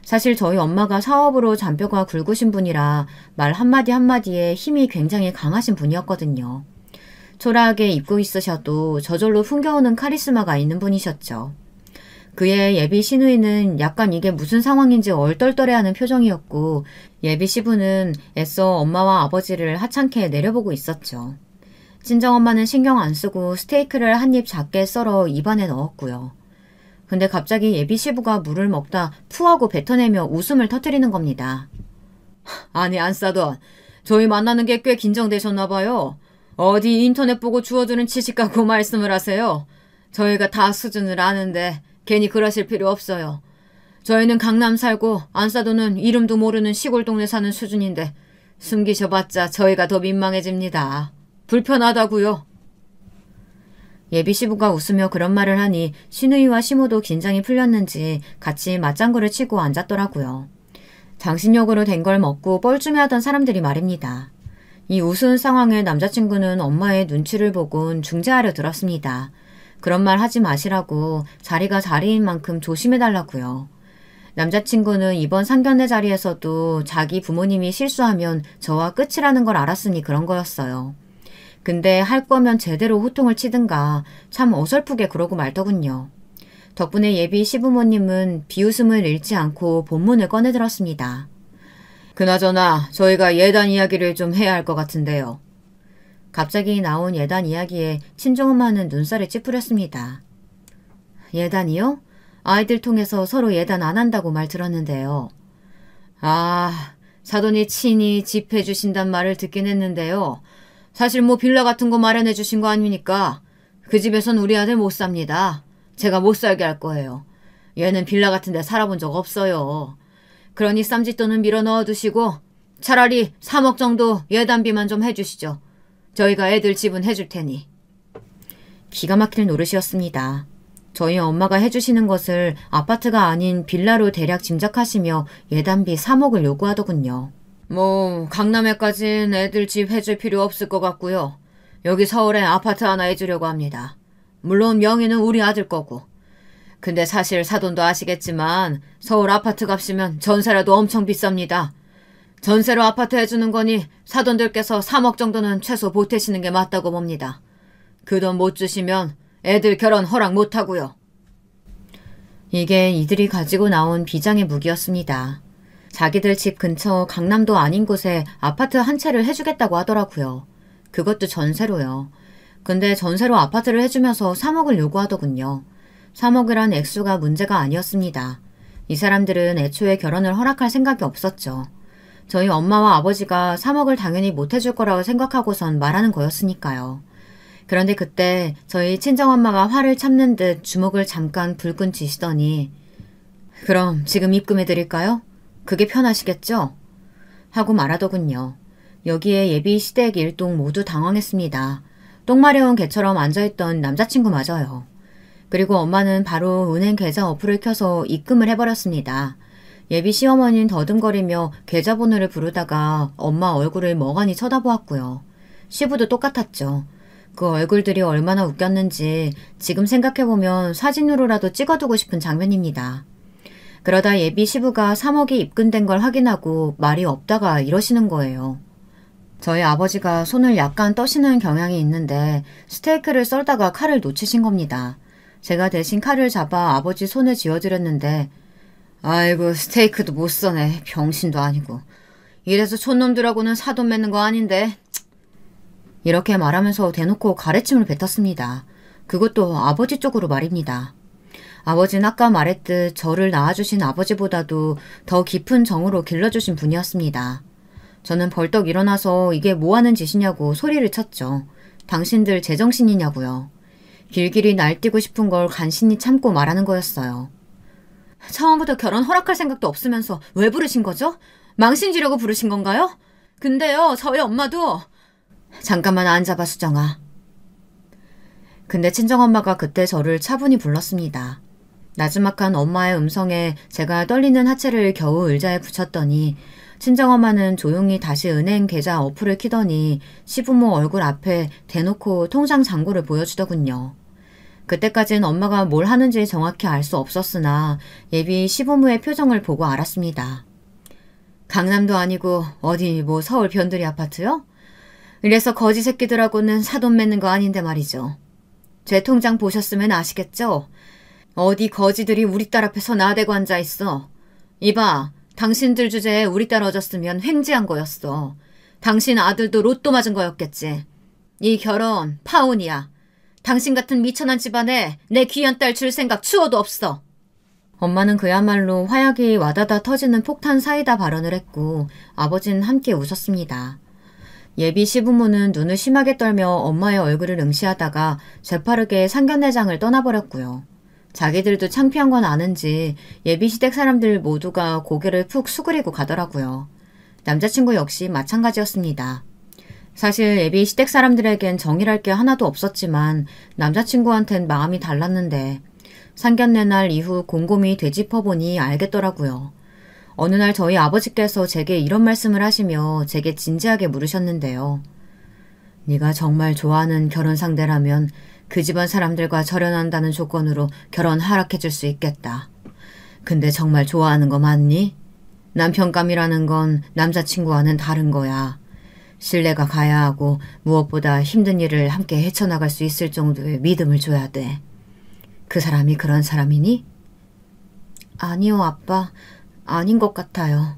Speaker 1: 사실 저희 엄마가 사업으로 잔뼈가 굵으신 분이라 말 한마디 한마디에 힘이 굉장히 강하신 분이었거든요. 초라하게 입고 있으셔도 저절로 풍겨오는 카리스마가 있는 분이셨죠. 그의 예비 시누이는 약간 이게 무슨 상황인지 얼떨떨해하는 표정이었고 예비 시부는 애써 엄마와 아버지를 하찮게 내려보고 있었죠. 친정엄마는 신경 안 쓰고 스테이크를 한 입 작게 썰어 입안에 넣었고요. 근데 갑자기 예비 시부가 물을 먹다 푸하고 뱉어내며 웃음을 터뜨리는 겁니다. 아니 안사돈, 저희 만나는 게 꽤 긴장되셨나 봐요. 어디 인터넷 보고 주워주는 지식 갖고 말씀을 하세요. 저희가 다 수준을 아는데 괜히 그러실 필요 없어요. 저희는 강남 살고 안사돈은 이름도 모르는 시골 동네 사는 수준인데 숨기셔봤자 저희가 더 민망해집니다. 불편하다고요. 예비 시부가 웃으며 그런 말을 하니 시누이와 시모도 긴장이 풀렸는지 같이 맞장구를 치고 앉았더라고요. 장신역으로 된 걸 먹고 뻘쭘해하던 사람들이 말입니다. 이 우스운 상황에 남자친구는 엄마의 눈치를 보곤 중재하려 들었습니다. 그런 말 하지 마시라고 자리가 자리인 만큼 조심해달라고요. 남자친구는 이번 상견례 자리에서도 자기 부모님이 실수하면 저와 끝이라는 걸 알았으니 그런 거였어요. 근데 할 거면 제대로 호통을 치든가 참 어설프게 그러고 말더군요. 덕분에 예비 시부모님은 비웃음을 잃지 않고 본문을 꺼내들었습니다. 그나저나 저희가 예단 이야기를 좀 해야 할 것 같은데요. 갑자기 나온 예단 이야기에 친정엄마는 눈살을 찌푸렸습니다. 예단이요? 아이들 통해서 서로 예단 안 한다고 말 들었는데요. 사돈이 친히 집 해주신단 말을 듣긴 했는데요. 사실 뭐 빌라 같은 거 마련해 주신 거 아닙니까? 그 집에선 우리 아들 못 삽니다. 제가 못 살게 할 거예요. 얘는 빌라 같은 데 살아본 적 없어요. 그러니 쌈짓돈은 밀어 넣어두시고 차라리 3억 정도 예단비만 좀 해주시죠. 저희가 애들 집은 해줄 테니. 기가 막힐 노릇이었습니다. 저희 엄마가 해주시는 것을 아파트가 아닌 빌라로 대략 짐작하시며 예단비 3억을 요구하더군요. 뭐 강남에까진 애들 집 해줄 필요 없을 것 같고요. 여기 서울에 아파트 하나 해주려고 합니다. 물론 명의는 우리 아들 거고. 근데 사실 사돈도 아시겠지만 서울 아파트 값이면 전세라도 엄청 비쌉니다. 전세로 아파트 해주는 거니 사돈들께서 3억 정도는 최소 보태시는 게 맞다고 봅니다. 그 돈 못 주시면 애들 결혼 허락 못하고요. 이게 이들이 가지고 나온 비장의 무기였습니다. 자기들 집 근처 강남도 아닌 곳에 아파트 한 채를 해주겠다고 하더라고요. 그것도 전세로요. 근데 전세로 아파트를 해주면서 3억을 요구하더군요. 3억이란 액수가 문제가 아니었습니다. 이 사람들은 애초에 결혼을 허락할 생각이 없었죠. 저희 엄마와 아버지가 3억을 당연히 못 해줄 거라고 생각하고선 말하는 거였으니까요. 그런데 그때 저희 친정엄마가 화를 참는 듯 주먹을 잠깐 불끈 쥐시더니 그럼 지금 입금해드릴까요? 그게 편하시겠죠? 하고 말하더군요. 여기에 예비 시댁 일동 모두 당황했습니다. 똥 마려운 개처럼 앉아있던 남자친구마저요. 그리고 엄마는 바로 은행 계좌 어플을 켜서 입금을 해버렸습니다. 예비 시어머니는 더듬거리며 계좌번호를 부르다가 엄마 얼굴을 멍하니 쳐다보았고요. 시부도 똑같았죠. 그 얼굴들이 얼마나 웃겼는지 지금 생각해보면 사진으로라도 찍어두고 싶은 장면입니다. 그러다 예비 시부가 3억이 입금된 걸 확인하고 말이 없다가 이러시는 거예요. 저희 아버지가 손을 약간 떠시는 경향이 있는데 스테이크를 썰다가 칼을 놓치신 겁니다. 제가 대신 칼을 잡아 아버지 손을 쥐어드렸는데 아이고 스테이크도 못 써네. 병신도 아니고. 이래서 촌놈들하고는 사돈 맺는 거 아닌데. 이렇게 말하면서 대놓고 가래침을 뱉었습니다. 그것도 아버지 쪽으로 말입니다. 아버지는 아까 말했듯 저를 낳아주신 아버지보다도 더 깊은 정으로 길러주신 분이었습니다. 저는 벌떡 일어나서 이게 뭐하는 짓이냐고 소리를 쳤죠. 당신들 제정신이냐고요. 길길이 날뛰고 싶은 걸 간신히 참고 말하는 거였어요. 처음부터 결혼 허락할 생각도 없으면서 왜 부르신 거죠? 망신 주려고 부르신 건가요? 근데요, 저희 엄마도... 잠깐만 앉아봐, 수정아. 근데 친정엄마가 그때 저를 차분히 불렀습니다. 나지막한 엄마의 음성에 제가 떨리는 하체를 겨우 의자에 붙였더니 친정엄마는 조용히 다시 은행 계좌 어플을 키더니 시부모 얼굴 앞에 대놓고 통장 잔고를 보여주더군요. 그때까진 엄마가 뭘 하는지 정확히 알 수 없었으나 예비 시부모의 표정을 보고 알았습니다. 강남도 아니고 어디 뭐 서울 변두리 아파트요? 이래서 거지 새끼들하고는 사돈 맺는 거 아닌데 말이죠. 제 통장 보셨으면 아시겠죠? 어디 거지들이 우리 딸 앞에서 나대고 앉아있어. 이봐, 당신들 주제에 우리 딸 얻었으면 횡재한 거였어. 당신 아들도 로또 맞은 거였겠지. 이 결혼 파혼이야. 당신 같은 미천한 집안에 내 귀한 딸 줄 생각 추워도 없어. 엄마는 그야말로 화약이 와다다 터지는 폭탄 사이다 발언을 했고 아버지는 함께 웃었습니다. 예비 시부모는 눈을 심하게 떨며 엄마의 얼굴을 응시하다가 재빠르게 상견례장을 떠나버렸고요. 자기들도 창피한 건 아는지 예비 시댁 사람들 모두가 고개를 푹 수그리고 가더라고요. 남자친구 역시 마찬가지였습니다. 사실 예비 시댁 사람들에겐 정이랄 게 하나도 없었지만 남자친구한텐 마음이 달랐는데 상견례 날 이후 곰곰이 되짚어보니 알겠더라고요. 어느 날 저희 아버지께서 제게 이런 말씀을 하시며 제게 진지하게 물으셨는데요. 네가 정말 좋아하는 결혼 상대라면 그 집안 사람들과 절연한다는 조건으로 결혼 허락해줄 수 있겠다. 근데 정말 좋아하는 거 맞니? 남편감이라는 건 남자친구와는 다른 거야. 신뢰가 가야 하고 무엇보다 힘든 일을 함께 헤쳐나갈 수 있을 정도의 믿음을 줘야 돼. 그 사람이 그런 사람이니? 아니요, 아빠. 아닌 것 같아요.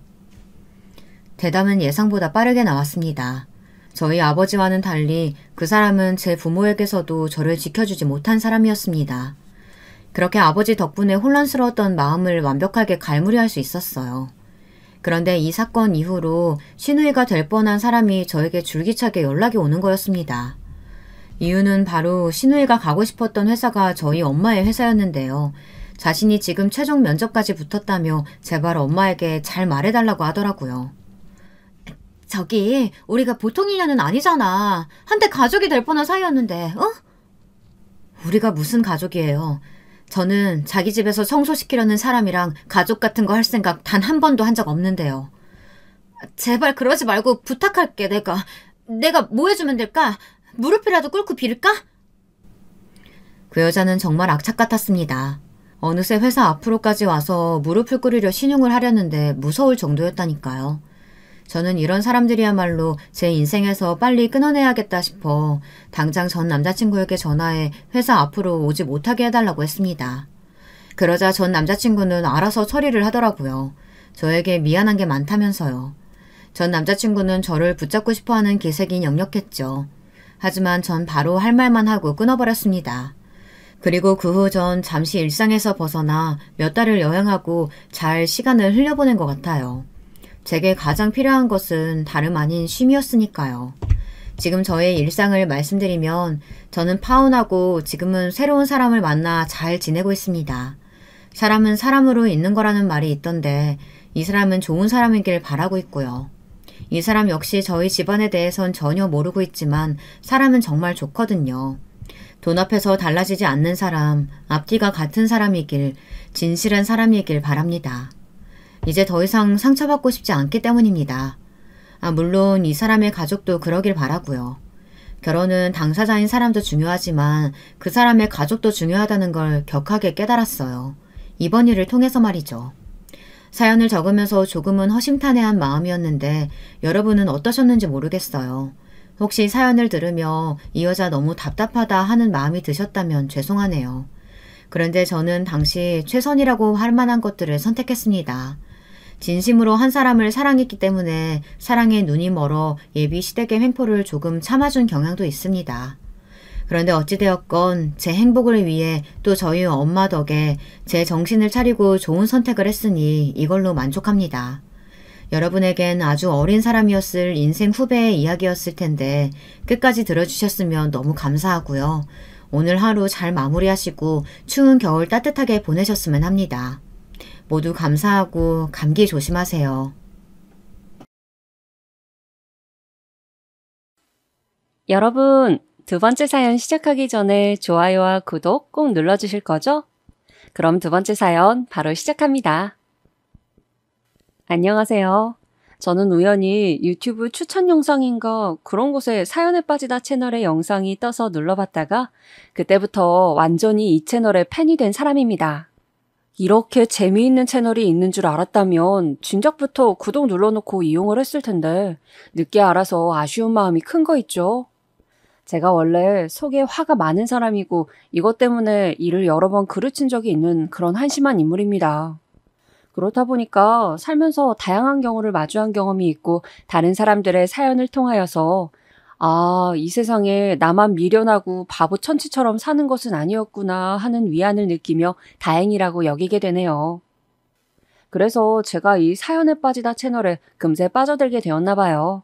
Speaker 1: 대답은 예상보다 빠르게 나왔습니다. 저희 아버지와는 달리 그 사람은 제 부모에게서도 저를 지켜주지 못한 사람이었습니다. 그렇게 아버지 덕분에 혼란스러웠던 마음을 완벽하게 갈무리할 수 있었어요. 그런데 이 사건 이후로 시누이가 될 뻔한 사람이 저에게 줄기차게 연락이 오는 거였습니다. 이유는 바로 시누이가 가고 싶었던 회사가 저희 엄마의 회사였는데요. 자신이 지금 최종 면접까지 붙었다며 제발 엄마에게 잘 말해달라고 하더라고요. 저기 우리가 보통 인연은 아니잖아. 한때 가족이 될 뻔한 사이였는데, 어? 우리가 무슨 가족이에요. 저는 자기 집에서 청소시키려는 사람이랑 가족 같은 거 할 생각 단 한 번도 한 적 없는데요. 제발 그러지 말고 부탁할게. 내가 뭐 해주면 될까? 무릎이라도 꿇고 빌까? 그 여자는 정말 악착 같았습니다. 어느새 회사 앞으로까지 와서 무릎을 꿇으려 신용을 하려는데 무서울 정도였다니까요. 저는 이런 사람들이야말로 제 인생에서 빨리 끊어내야겠다 싶어 당장 전 남자친구에게 전화해 회사 앞으로 오지 못하게 해달라고 했습니다. 그러자 전 남자친구는 알아서 처리를 하더라고요. 저에게 미안한 게 많다면서요. 전 남자친구는 저를 붙잡고 싶어하는 기색이 역력했죠. 하지만 전 바로 할 말만 하고 끊어버렸습니다. 그리고 그 후 전 잠시 일상에서 벗어나 몇 달을 여행하고 잘 시간을 흘려보낸 것 같아요. 제게 가장 필요한 것은 다름 아닌 쉼이었으니까요. 지금 저의 일상을 말씀드리면 저는 파혼하고 지금은 새로운 사람을 만나 잘 지내고 있습니다. 사람은 사람으로 있는 거라는 말이 있던데 이 사람은 좋은 사람이길 바라고 있고요. 이 사람 역시 저희 집안에 대해선 전혀 모르고 있지만 사람은 정말 좋거든요. 돈 앞에서 달라지지 않는 사람, 앞뒤가 같은 사람이길, 진실한 사람이길 바랍니다. 이제 더 이상 상처받고 싶지 않기 때문입니다. 물론 이 사람의 가족도 그러길 바라고요. 결혼은 당사자인 사람도 중요하지만 그 사람의 가족도 중요하다는 걸 격하게 깨달았어요. 이번 일을 통해서 말이죠. 사연을 적으면서 조금은 허심탄회한 마음이었는데 여러분은 어떠셨는지 모르겠어요. 혹시 사연을 들으며 이 여자 너무 답답하다 하는 마음이 드셨다면 죄송하네요. 그런데 저는 당시 최선이라고 할 만한 것들을 선택했습니다. 진심으로 한 사람을 사랑했기 때문에 사랑에 눈이 멀어 예비 시댁의 횡포를 조금 참아준 경향도 있습니다. 그런데 어찌되었건 제 행복을 위해 또 저희 엄마 덕에 제 정신을 차리고 좋은 선택을 했으니 이걸로 만족합니다. 여러분에겐 아주 어린 사람이었을 인생 후배의 이야기였을 텐데 끝까지 들어주셨으면 너무 감사하고요. 오늘 하루 잘 마무리하시고 추운 겨울 따뜻하게 보내셨으면 합니다. 모두 감사하고 감기 조심하세요.
Speaker 2: 여러분, 두 번째 사연 시작하기 전에 좋아요와 구독 꼭 눌러주실 거죠? 그럼 두 번째 사연 바로 시작합니다. 안녕하세요. 저는 우연히 유튜브 추천 영상인가 그런 곳에 사연에 빠지다 채널의 영상이 떠서 눌러봤다가 그때부터 완전히 이 채널의 팬이 된 사람입니다. 이렇게 재미있는 채널이 있는 줄 알았다면 진작부터 구독 눌러놓고 이용을 했을 텐데 늦게 알아서 아쉬운 마음이 큰 거 있죠? 제가 원래 속에 화가 많은 사람이고 이것 때문에 일을 여러 번 그르친 적이 있는 그런 한심한 인물입니다. 그렇다 보니까 살면서 다양한 경우를 마주한 경험이 있고 다른 사람들의 사연을 통하여서 이 세상에 나만 미련하고 바보 천치처럼 사는 것은 아니었구나 하는 위안을 느끼며 다행이라고 여기게 되네요. 그래서 제가 이 사연에 빠지다 채널에 금세 빠져들게 되었나 봐요.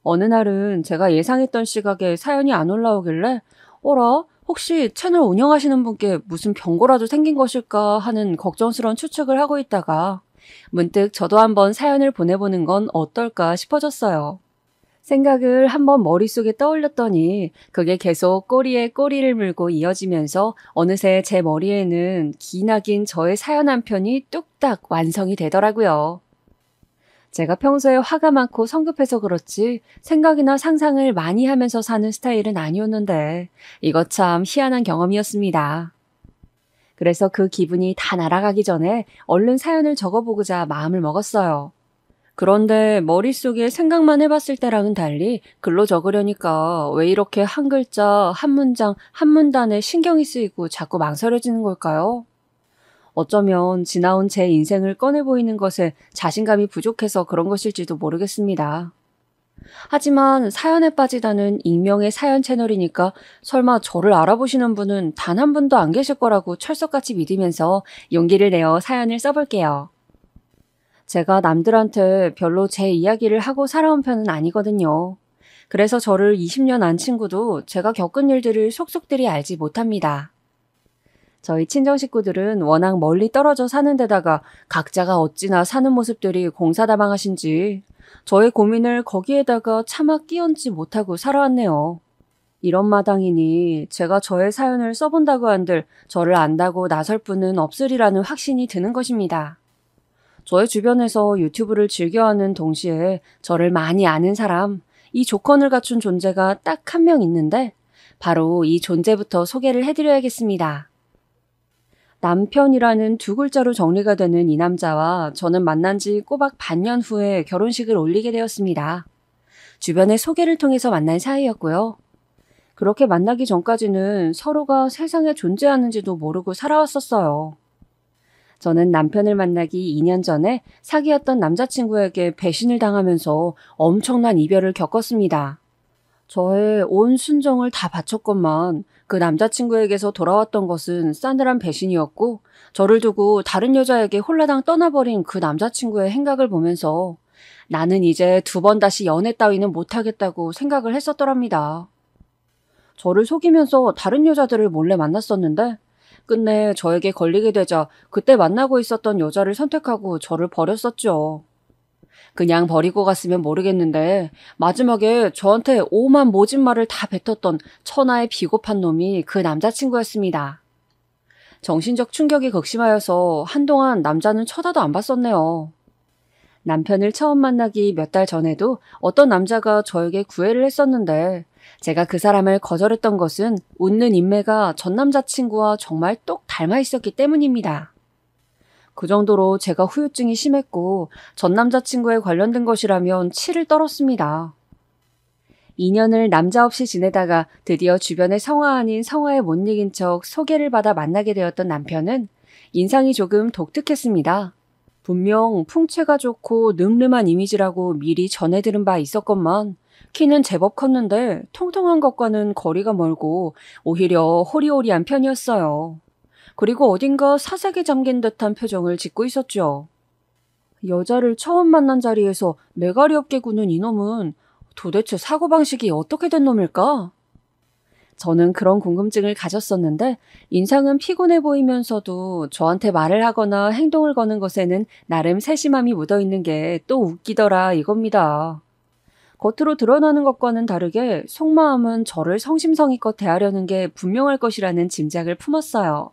Speaker 2: 어느 날은 제가 예상했던 시각에 사연이 안 올라오길래 어라? 혹시 채널 운영하시는 분께 무슨 병고라도 생긴 것일까 하는 걱정스러운 추측을 하고 있다가 문득 저도 한번 사연을 보내보는 건 어떨까 싶어졌어요. 생각을 한번 머릿속에 떠올렸더니 그게 계속 꼬리에 꼬리를 물고 이어지면서 어느새 제 머리에는 기나긴 저의 사연 한 편이 뚝딱 완성이 되더라고요. 제가 평소에 화가 많고 성급해서 그렇지 생각이나 상상을 많이 하면서 사는 스타일은 아니었는데 이거 참 희한한 경험이었습니다. 그래서 그 기분이 다 날아가기 전에 얼른 사연을 적어보고자 마음을 먹었어요. 그런데 머릿속에 생각만 해봤을 때랑은 달리 글로 적으려니까 왜 이렇게 한 글자, 한 문장, 한 문단에 신경이 쓰이고 자꾸 망설여지는 걸까요? 어쩌면 지나온 제 인생을 꺼내 보이는 것에 자신감이 부족해서 그런 것일지도 모르겠습니다. 하지만 사연에 빠지다는 익명의 사연 채널이니까 설마 저를 알아보시는 분은 단 한 분도 안 계실 거라고 철석같이 믿으면서 용기를 내어 사연을 써볼게요. 제가 남들한테 별로 제 이야기를 하고 살아온 편은 아니거든요. 그래서 저를 20년 안 친구도 제가 겪은 일들을 속속들이 알지 못합니다. 저희 친정 식구들은 워낙 멀리 떨어져 사는 데다가 각자가 어찌나 사는 모습들이 공사다방하신지 저의 고민을 거기에다가 차마 끼얹지 못하고 살아왔네요. 이런 마당이니 제가 저의 사연을 써본다고 한들 저를 안다고 나설 분은 없으리라는 확신이 드는 것입니다. 저의 주변에서 유튜브를 즐겨하는 동시에 저를 많이 아는 사람, 이 조건을 갖춘 존재가 딱 한 명 있는데 바로 이 존재부터 소개를 해드려야겠습니다. 남편이라는 두 글자로 정리가 되는 이 남자와 저는 만난 지 꼬박 반년 후에 결혼식을 올리게 되었습니다. 주변의 소개를 통해서 만난 사이였고요. 그렇게 만나기 전까지는 서로가 세상에 존재하는지도 모르고 살아왔었어요. 저는 남편을 만나기 2년 전에 사귀었던 남자친구에게 배신을 당하면서 엄청난 이별을 겪었습니다. 저의 온 순정을 다 바쳤건만 그 남자친구에게서 돌아왔던 것은 싸늘한 배신이었고 저를 두고 다른 여자에게 홀라당 떠나버린 그 남자친구의 행각을 보면서 나는 이제 두 번 다시 연애 따위는 못하겠다고 생각을 했었더랍니다. 저를 속이면서 다른 여자들을 몰래 만났었는데 끝내 저에게 걸리게 되자 그때 만나고 있었던 여자를 선택하고 저를 버렸었죠. 그냥 버리고 갔으면 모르겠는데 마지막에 저한테 오만 모진 말을 다 뱉었던 천하의 비겁한 놈이 그 남자친구였습니다. 정신적 충격이 극심하여서 한동안 남자는 쳐다도 안 봤었네요. 남편을 처음 만나기 몇 달 전에도 어떤 남자가 저에게 구애를 했었는데 제가 그 사람을 거절했던 것은 웃는 인매가 전 남자친구와 정말 똑 닮아 있었기 때문입니다. 그 정도로 제가 후유증이 심했고 전 남자친구에 관련된 것이라면 치를 떨었습니다. 2년을 남자 없이 지내다가 드디어 주변의 성화 아닌 성화에 못 이긴 척 소개를 받아 만나게 되었던 남편은 인상이 조금 독특했습니다. 분명 풍채가 좋고 늠름한 이미지라고 미리 전해 들은 바 있었건만 키는 제법 컸는데 통통한 것과는 거리가 멀고 오히려 호리호리한 편이었어요. 그리고 어딘가 사색에 잠긴 듯한 표정을 짓고 있었죠. 여자를 처음 만난 자리에서 매가리 없게 구는 이놈은 도대체 사고방식이 어떻게 된 놈일까? 저는 그런 궁금증을 가졌었는데 인상은 피곤해 보이면서도 저한테 말을 하거나 행동을 거는 것에는 나름 세심함이 묻어있는 게 또 웃기더라 이겁니다. 겉으로 드러나는 것과는 다르게 속마음은 저를 성심성의껏 대하려는 게 분명할 것이라는 짐작을 품었어요.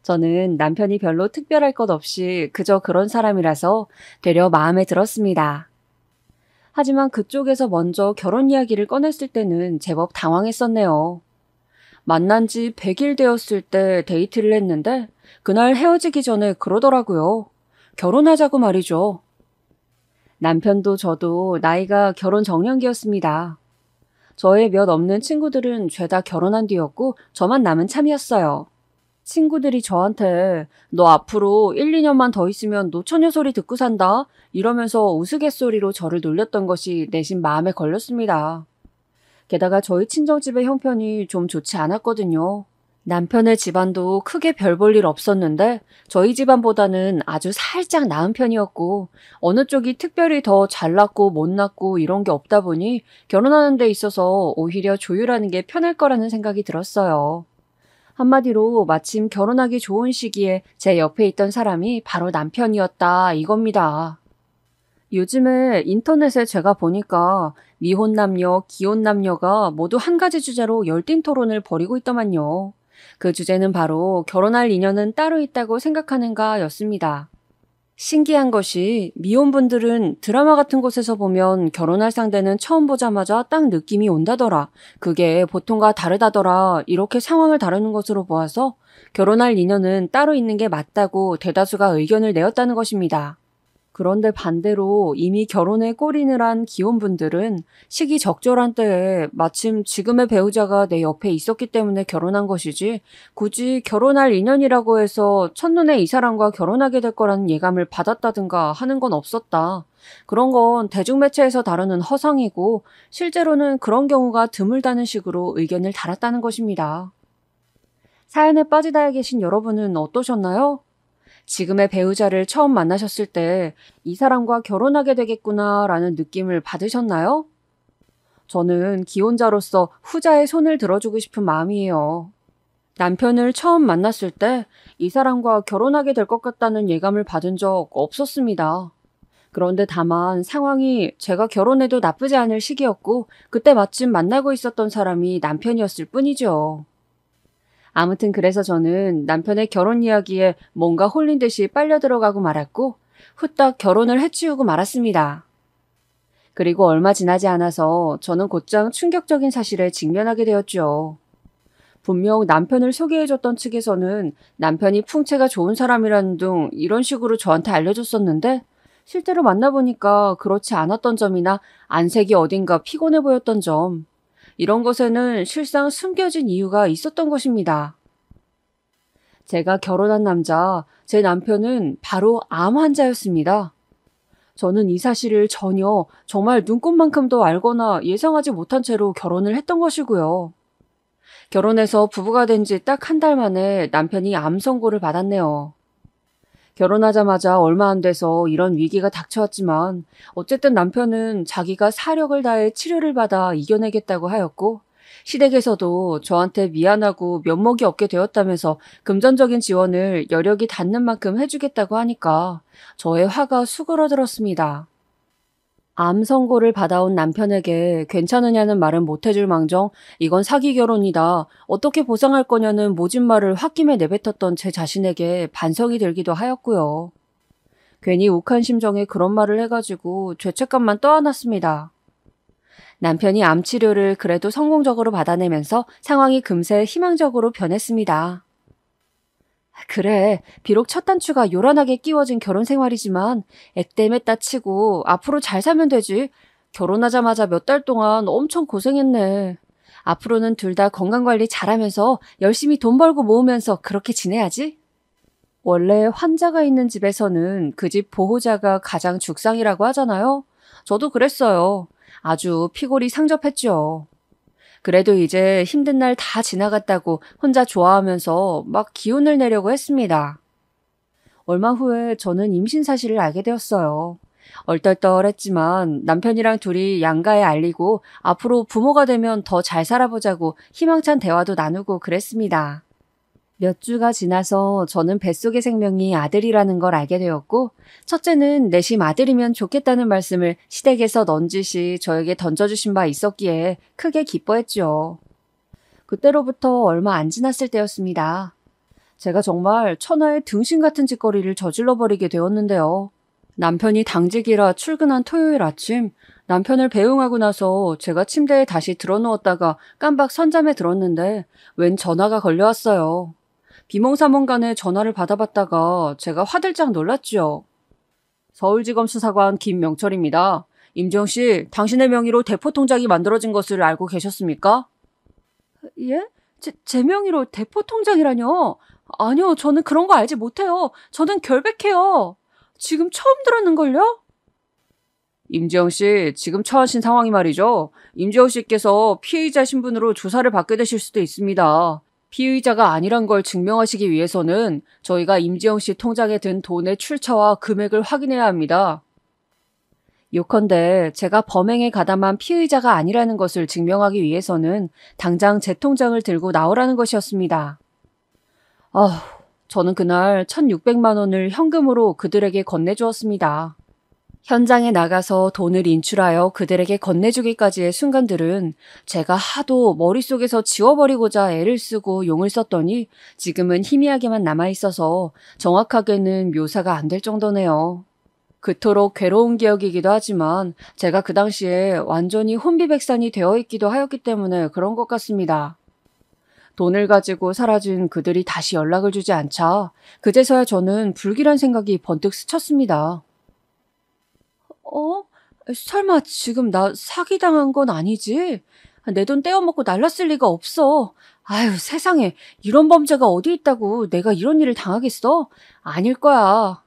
Speaker 2: 저는 남편이 별로 특별할 것 없이 그저 그런 사람이라서 되려 마음에 들었습니다. 하지만 그쪽에서 먼저 결혼 이야기를 꺼냈을 때는 제법 당황했었네요. 만난 지 100일 되었을 때 데이트를 했는데 그날 헤어지기 전에 그러더라고요. 결혼하자고 말이죠. 남편도 저도 나이가 결혼 정년기였습니다. 저의 몇 없는 친구들은 죄다 결혼한 뒤였고 저만 남은 참이었어요. 친구들이 저한테 너 앞으로 1, 2년만 더 있으면 노처녀 소리 듣고 산다 이러면서 우스갯소리로 저를 놀렸던 것이 내심 마음에 걸렸습니다. 게다가 저희 친정집의 형편이 좀 좋지 않았거든요. 남편의 집안도 크게 별 볼 일 없었는데 저희 집안보다는 아주 살짝 나은 편이었고 어느 쪽이 특별히 더 잘났고 못났고 이런 게 없다 보니 결혼하는 데 있어서 오히려 조율하는 게 편할 거라는 생각이 들었어요. 한마디로 마침 결혼하기 좋은 시기에 제 옆에 있던 사람이 바로 남편이었다 이겁니다. 요즘에 인터넷에 제가 보니까 미혼 남녀, 기혼 남녀가 모두 한 가지 주제로 열띤 토론을 벌이고 있더만요. 그 주제는 바로 결혼할 인연은 따로 있다고 생각하는가 였습니다. 신기한 것이 미혼분들은 드라마 같은 곳에서 보면 결혼할 상대는 처음 보자마자 딱 느낌이 온다더라. 그게 보통과 다르다더라. 이렇게 상황을 다루는 것으로 보아서 결혼할 인연은 따로 있는 게 맞다고 대다수가 의견을 내었다는 것입니다. 그런데 반대로 이미 결혼에 골인을 한 기혼분들은 시기 적절한 때에 마침 지금의 배우자가 내 옆에 있었기 때문에 결혼한 것이지 굳이 결혼할 인연이라고 해서 첫눈에 이 사람과 결혼하게 될 거라는 예감을 받았다든가 하는 건 없었다. 그런 건 대중매체에서 다루는 허상이고 실제로는 그런 경우가 드물다는 식으로 의견을 달았다는 것입니다. 사연에 빠지다 계신 여러분은 어떠셨나요? 지금의 배우자를 처음 만나셨을 때 이 사람과 결혼하게 되겠구나 라는 느낌을 받으셨나요? 저는 기혼자로서 후자의 손을 들어주고 싶은 마음이에요. 남편을 처음 만났을 때 이 사람과 결혼하게 될 것 같다는 예감을 받은 적 없었습니다. 그런데 다만 상황이 제가 결혼해도 나쁘지 않을 시기였고 그때 마침 만나고 있었던 사람이 남편이었을 뿐이죠. 아무튼 그래서 저는 남편의 결혼 이야기에 뭔가 홀린 듯이 빨려 들어가고 말았고 후딱 결혼을 해치우고 말았습니다. 그리고 얼마 지나지 않아서 저는 곧장 충격적인 사실에 직면하게 되었죠. 분명 남편을 소개해줬던 측에서는 남편이 풍채가 좋은 사람이라는 등 이런 식으로 저한테 알려줬었는데 실제로 만나보니까 그렇지 않았던 점이나 안색이 어딘가 피곤해 보였던 점, 이런 것에는 실상 숨겨진 이유가 있었던 것입니다. 제가 결혼한 남자, 제 남편은 바로 암 환자였습니다. 저는 이 사실을 전혀 정말 눈꼽만큼도 알거나 예상하지 못한 채로 결혼을 했던 것이고요. 결혼해서 부부가 된 지 딱 한 달 만에 남편이 암 선고를 받았네요. 결혼하자마자 얼마 안 돼서 이런 위기가 닥쳐왔지만 어쨌든 남편은 자기가 사력을 다해 치료를 받아 이겨내겠다고 하였고 시댁에서도 저한테 미안하고 면목이 없게 되었다면서 금전적인 지원을 여력이 닿는 만큼 해주겠다고 하니까 저의 화가 수그러들었습니다. 암 선고를 받아온 남편에게 괜찮으냐는 말은 못해줄 망정 이건 사기 결혼이다. 어떻게 보상할 거냐는 모진 말을 홧김에 내뱉었던 제 자신에게 반성이 들기도 하였고요. 괜히 욱한 심정에 그런 말을 해가지고 죄책감만 떠안았습니다. 남편이 암 치료를 그래도 성공적으로 받아내면서 상황이 금세 희망적으로 변했습니다. 그래, 비록 첫 단추가 요란하게 끼워진 결혼 생활이지만 액땜했다 치고 앞으로 잘 살면 되지. 결혼하자마자 몇 달 동안 엄청 고생했네. 앞으로는 둘 다 건강관리 잘하면서 열심히 돈 벌고 모으면서 그렇게 지내야지. 원래 환자가 있는 집에서는 그 집 보호자가 가장 죽상이라고 하잖아요. 저도 그랬어요. 아주 피골이 상접했죠. 그래도 이제 힘든 날 다 지나갔다고 혼자 좋아하면서 막 기운을 내려고 했습니다. 얼마 후에 저는 임신 사실을 알게 되었어요. 얼떨떨했지만 남편이랑 둘이 양가에 알리고 앞으로 부모가 되면 더 잘 살아보자고 희망찬 대화도 나누고 그랬습니다. 몇 주가 지나서 저는 뱃속의 생명이 아들이라는 걸 알게 되었고 첫째는 내심 아들이면 좋겠다는 말씀을 시댁에서 넌지시 저에게 던져주신 바 있었기에 크게 기뻐했죠. 그때로부터 얼마 안 지났을 때였습니다. 제가 정말 천하의 등신 같은 짓거리를 저질러버리게 되었는데요. 남편이 당직이라 출근한 토요일 아침 남편을 배웅하고 나서 제가 침대에 다시 들어누웠다가 깜박 선잠에 들었는데 웬 전화가 걸려왔어요. 비몽사몽간에 전화를 받아봤다가 제가 화들짝 놀랐죠. 서울지검 수사관 김명철입니다. 임지영 씨, 당신의 명의로 대포통장이 만들어진 것을 알고 계셨습니까? 예? 제 명의로 대포통장이라뇨? 아니요, 저는 그런 거 알지 못해요. 저는 결백해요. 지금 처음 들었는걸요? 임지영 씨, 지금 처하신 상황이 말이죠. 임지영 씨께서 피의자 신분으로 조사를 받게 되실 수도 있습니다. 피의자가 아니란 걸 증명하시기 위해서는 저희가 임지영 씨 통장에 든 돈의 출처와 금액을 확인해야 합니다. 요컨대 제가 범행에 가담한 피의자가 아니라는 것을 증명하기 위해서는 당장 제 통장을 들고 나오라는 것이었습니다. 저는 그날 1,600만 원을 현금으로 그들에게 건네주었습니다. 현장에 나가서 돈을 인출하여 그들에게 건네주기까지의 순간들은 제가 하도 머릿속에서 지워버리고자 애를 쓰고 용을 썼더니 지금은 희미하게만 남아있어서 정확하게는 묘사가 안 될 정도네요. 그토록 괴로운 기억이기도 하지만 제가 그 당시에 완전히 혼비백산이 되어 있기도 하였기 때문에 그런 것 같습니다. 돈을 가지고 사라진 그들이 다시 연락을 주지 않자 그제서야 저는 불길한 생각이 번뜩 스쳤습니다. 설마 지금 나 사기당한 건 아니지? 내 돈 떼어먹고 날랐을 리가 없어. 아유, 세상에 이런 범죄가 어디 있다고 내가 이런 일을 당하겠어? 아닐 거야.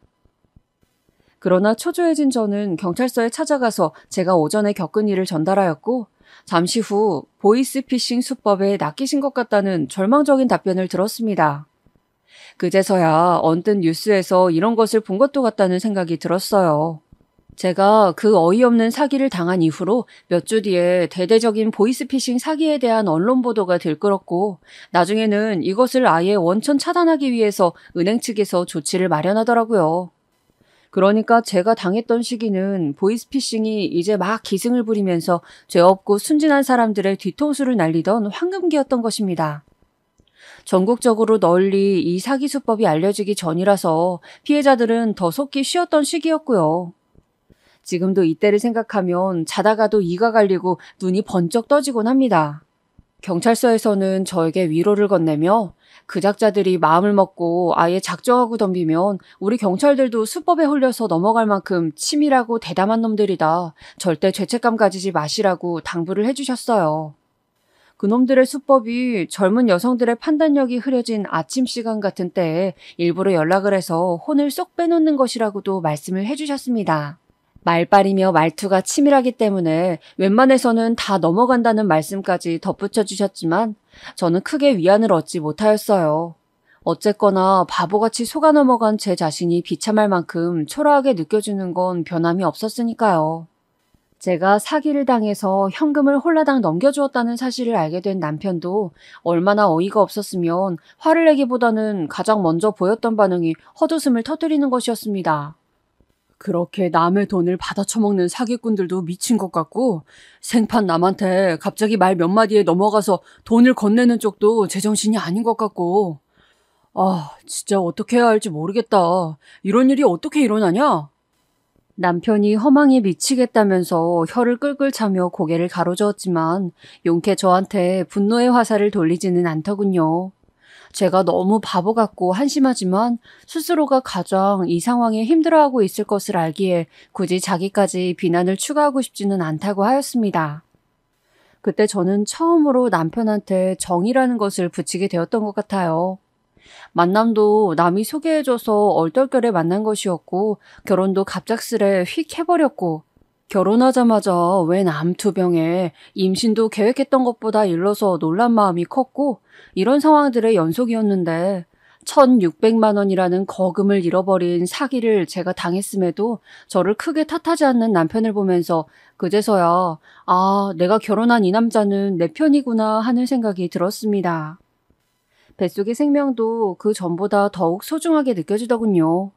Speaker 2: 그러나 초조해진 저는 경찰서에 찾아가서 제가 오전에 겪은 일을 전달하였고 잠시 후 보이스피싱 수법에 낚이신 것 같다는 절망적인 답변을 들었습니다. 그제서야 언뜻 뉴스에서 이런 것을 본 것도 같다는 생각이 들었어요. 제가 그 어이없는 사기를 당한 이후로 몇 주 뒤에 대대적인 보이스피싱 사기에 대한 언론 보도가 들끓었고 나중에는 이것을 아예 원천 차단하기 위해서 은행 측에서 조치를 마련하더라고요. 그러니까 제가 당했던 시기는 보이스피싱이 이제 막 기승을 부리면서 죄 없고 순진한 사람들의 뒤통수를 날리던 황금기였던 것입니다. 전국적으로 널리 이 사기 수법이 알려지기 전이라서 피해자들은 더 속기 쉬웠던 시기였고요. 지금도 이때를 생각하면 자다가도 이가 갈리고 눈이 번쩍 떠지곤 합니다. 경찰서에서는 저에게 위로를 건네며 그 작자들이 마음을 먹고 아예 작정하고 덤비면 우리 경찰들도 수법에 홀려서 넘어갈 만큼 치밀하고 대담한 놈들이다. 절대 죄책감 가지지 마시라고 당부를 해주셨어요. 그놈들의 수법이 젊은 여성들의 판단력이 흐려진 아침 시간 같은 때에 일부러 연락을 해서 혼을 쏙 빼놓는 것이라고도 말씀을 해주셨습니다. 말빨이며 말투가 치밀하기 때문에 웬만해서는 다 넘어간다는 말씀까지 덧붙여 주셨지만 저는 크게 위안을 얻지 못하였어요. 어쨌거나 바보같이 속아 넘어간 제 자신이 비참할 만큼 초라하게 느껴지는 건 변함이 없었으니까요. 제가 사기를 당해서 현금을 홀라당 넘겨주었다는 사실을 알게 된 남편도 얼마나 어이가 없었으면 화를 내기보다는 가장 먼저 보였던 반응이 헛웃음을 터뜨리는 것이었습니다. 그렇게 남의 돈을 받아쳐먹는 사기꾼들도 미친 것 같고 생판 남한테 갑자기 말 몇 마디에 넘어가서 돈을 건네는 쪽도 제정신이 아닌 것 같고 진짜 어떻게 해야 할지 모르겠다. 이런 일이 어떻게 일어나냐? 남편이 허망에 미치겠다면서 혀를 끌끌 차며 고개를 가로저었지만 용케 저한테 분노의 화살을 돌리지는 않더군요. 제가 너무 바보 같고 한심하지만 스스로가 가장 이 상황에 힘들어하고 있을 것을 알기에 굳이 자기까지 비난을 추가하고 싶지는 않다고 하였습니다. 그때 저는 처음으로 남편한테 정이라는 것을 붙이게 되었던 것 같아요. 만남도 남이 소개해줘서 얼떨결에 만난 것이었고 결혼도 갑작스레 휙 해버렸고 결혼하자마자 웬 암투병에 임신도 계획했던 것보다 일러서 놀란 마음이 컸고 이런 상황들의 연속이었는데 1,600만 원이라는 거금을 잃어버린 사기를 제가 당했음에도 저를 크게 탓하지 않는 남편을 보면서 그제서야 내가 결혼한 이 남자는 내 편이구나 하는 생각이 들었습니다. 뱃속의 생명도 그 전보다 더욱 소중하게 느껴지더군요.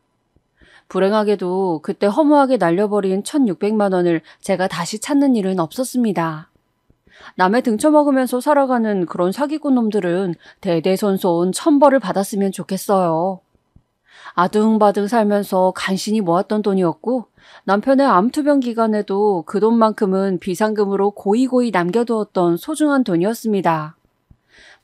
Speaker 2: 불행하게도 그때 허무하게 날려버린 1,600만 원을 제가 다시 찾는 일은 없었습니다. 남의 등쳐먹으면서 살아가는 그런 사기꾼 놈들은 대대손손 천벌을 받았으면 좋겠어요. 아등바등 살면서 간신히 모았던 돈이었고 남편의 암투병 기간에도 그 돈만큼은 비상금으로 고이고이 남겨두었던 소중한 돈이었습니다.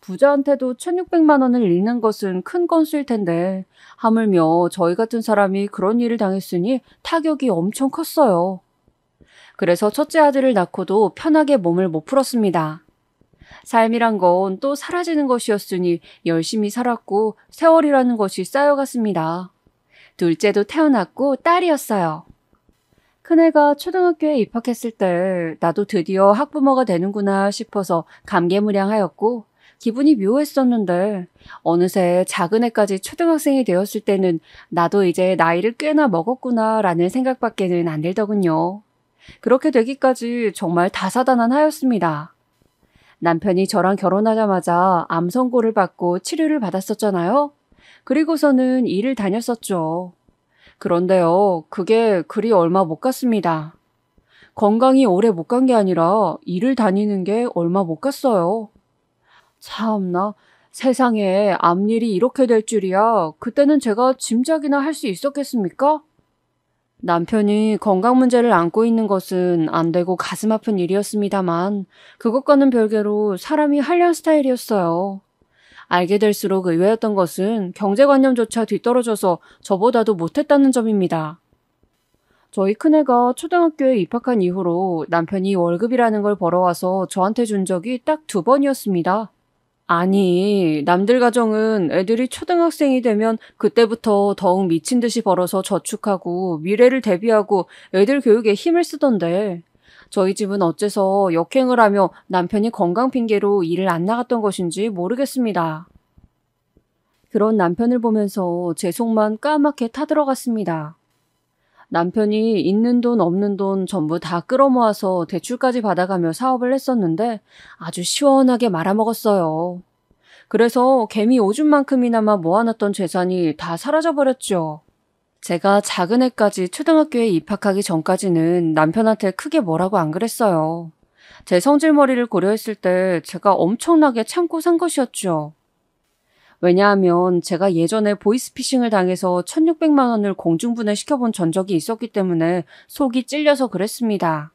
Speaker 2: 부자한테도 1,600만 원을 잃는 것은 큰 건수일 텐데 하물며 저희 같은 사람이 그런 일을 당했으니 타격이 엄청 컸어요. 그래서 첫째 아들을 낳고도 편하게 몸을 못 풀었습니다. 삶이란 건 또 사라지는 것이었으니 열심히 살았고 세월이라는 것이 쌓여갔습니다. 둘째도 태어났고 딸이었어요. 큰애가 초등학교에 입학했을 때 나도 드디어 학부모가 되는구나 싶어서 감개무량하였고 기분이 묘했었는데 어느새 작은 애까지 초등학생이 되었을 때는 나도 이제 나이를 꽤나 먹었구나 라는 생각밖에는 안 들더군요. 그렇게 되기까지 정말 다사다난하였습니다. 남편이 저랑 결혼하자마자 암 선고를 받고 치료를 받았었잖아요. 그리고서는 일을 다녔었죠. 그런데요, 그게 그리 얼마 못 갔습니다. 건강이 오래 못 간 게 아니라 일을 다니는 게 얼마 못 갔어요. 참나, 세상에 앞일이 이렇게 될 줄이야. 그때는 제가 짐작이나 할 수 있었겠습니까? 남편이 건강 문제를 안고 있는 것은 안 되고 가슴 아픈 일이었습니다만 그것과는 별개로 사람이 한량 스타일이었어요. 알게 될수록 의외였던 것은 경제관념조차 뒤떨어져서 저보다도 못했다는 점입니다. 저희 큰애가 초등학교에 입학한 이후로 남편이 월급이라는 걸 벌어와서 저한테 준 적이 딱 2번이었습니다. 아니, 남들 가정은 애들이 초등학생이 되면 그때부터 더욱 미친 듯이 벌어서 저축하고 미래를 대비하고 애들 교육에 힘을 쓰던데 저희 집은 어째서 역행을 하며 남편이 건강 핑계로 일을 안 나갔던 것인지 모르겠습니다. 그런 남편을 보면서 제 속만 까맣게 타들어갔습니다. 남편이 있는 돈 없는 돈 전부 다 끌어모아서 대출까지 받아가며 사업을 했었는데 아주 시원하게 말아먹었어요. 그래서 개미 오줌만큼이나마 모아놨던 재산이 다 사라져버렸죠. 제가 작은 애까지 초등학교에 입학하기 전까지는 남편한테 크게 뭐라고 안 그랬어요. 제 성질머리를 고려했을 때 제가 엄청나게 참고 산 것이었죠. 왜냐하면 제가 예전에 보이스피싱을 당해서 1,600만 원을 공중분해시켜본 전적이 있었기 때문에 속이 찔려서 그랬습니다.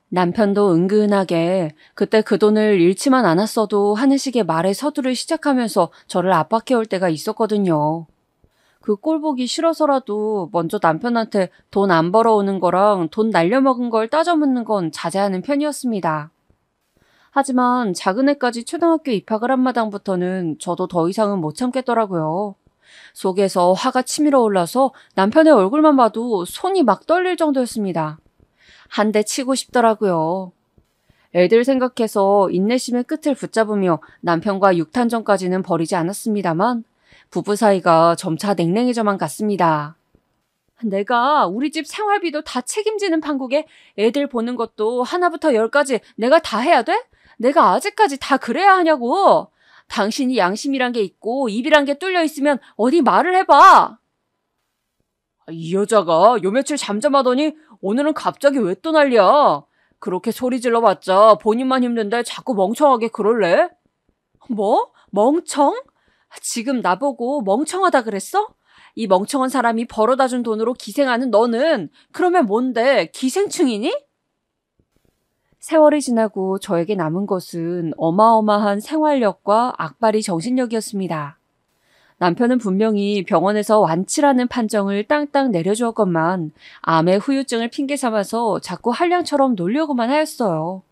Speaker 2: 남편도 은근하게 그때 그 돈을 잃지만 않았어도 하는 식의 말에 서두를 시작하면서 저를 압박해올 때가 있었거든요. 그 꼴 보기 싫어서라도 먼저 남편한테 돈 안 벌어오는 거랑 돈 날려먹은 걸 따져묻는 건 자제하는 편이었습니다. 하지만 작은 애까지 초등학교 입학을 한 마당부터는 저도 더 이상은 못 참겠더라고요. 속에서 화가 치밀어 올라서 남편의 얼굴만 봐도 손이 막 떨릴 정도였습니다. 한 대 치고 싶더라고요. 애들 생각해서 인내심의 끝을 붙잡으며 남편과 육탄전까지는 벌이지 않았습니다만 부부 사이가 점차 냉랭해져만 갔습니다. 내가 우리 집 생활비도 다 책임지는 판국에 애들 보는 것도 하나부터 10까지 내가 다 해야 돼? 내가 아직까지 다 그래야 하냐고. 당신이 양심이란 게 있고 입이란 게 뚫려 있으면 어디 말을 해봐. 이 여자가 요 며칠 잠잠하더니 오늘은 갑자기 왜 또 난리야? 그렇게 소리 질러봤자 본인만 힘든데 자꾸 멍청하게 그럴래? 뭐? 멍청? 지금 나보고 멍청하다 그랬어? 이 멍청한 사람이 벌어다 준 돈으로 기생하는 너는 그러면 뭔데 기생충이니? 세월이 지나고 저에게 남은 것은 어마어마한 생활력과 악바리 정신력이었습니다. 남편은 분명히 병원에서 완치라는 판정을 땅땅 내려주었건만 암의 후유증을 핑계 삼아서 자꾸 한량처럼 놀려고만 하였어요.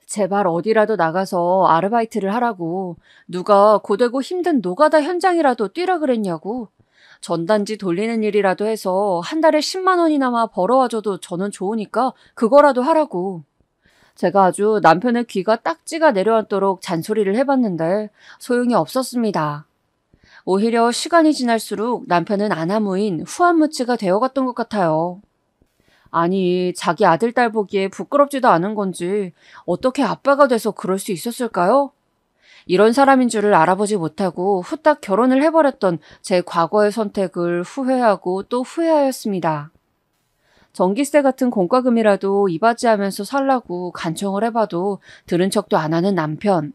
Speaker 2: 제발 어디라도 나가서 아르바이트를 하라고, 누가 고되고 힘든 노가다 현장이라도 뛰라 그랬냐고, 전단지 돌리는 일이라도 해서 한 달에 10만 원이나마 벌어와줘도 저는 좋으니까 그거라도 하라고. 제가 아주 남편의 귀가 딱지가 내려앉도록 잔소리를 해봤는데 소용이 없었습니다. 오히려 시간이 지날수록 남편은 아나무인 후한무치가 되어갔던 것 같아요. 아니, 자기 아들, 딸 보기에 부끄럽지도 않은 건지 어떻게 아빠가 돼서 그럴 수 있었을까요? 이런 사람인 줄을 알아보지 못하고 후딱 결혼을 해버렸던 제 과거의 선택을 후회하고 또 후회하였습니다. 전기세 같은 공과금이라도 이바지하면서 살라고 간청을 해봐도 들은 척도 안 하는 남편.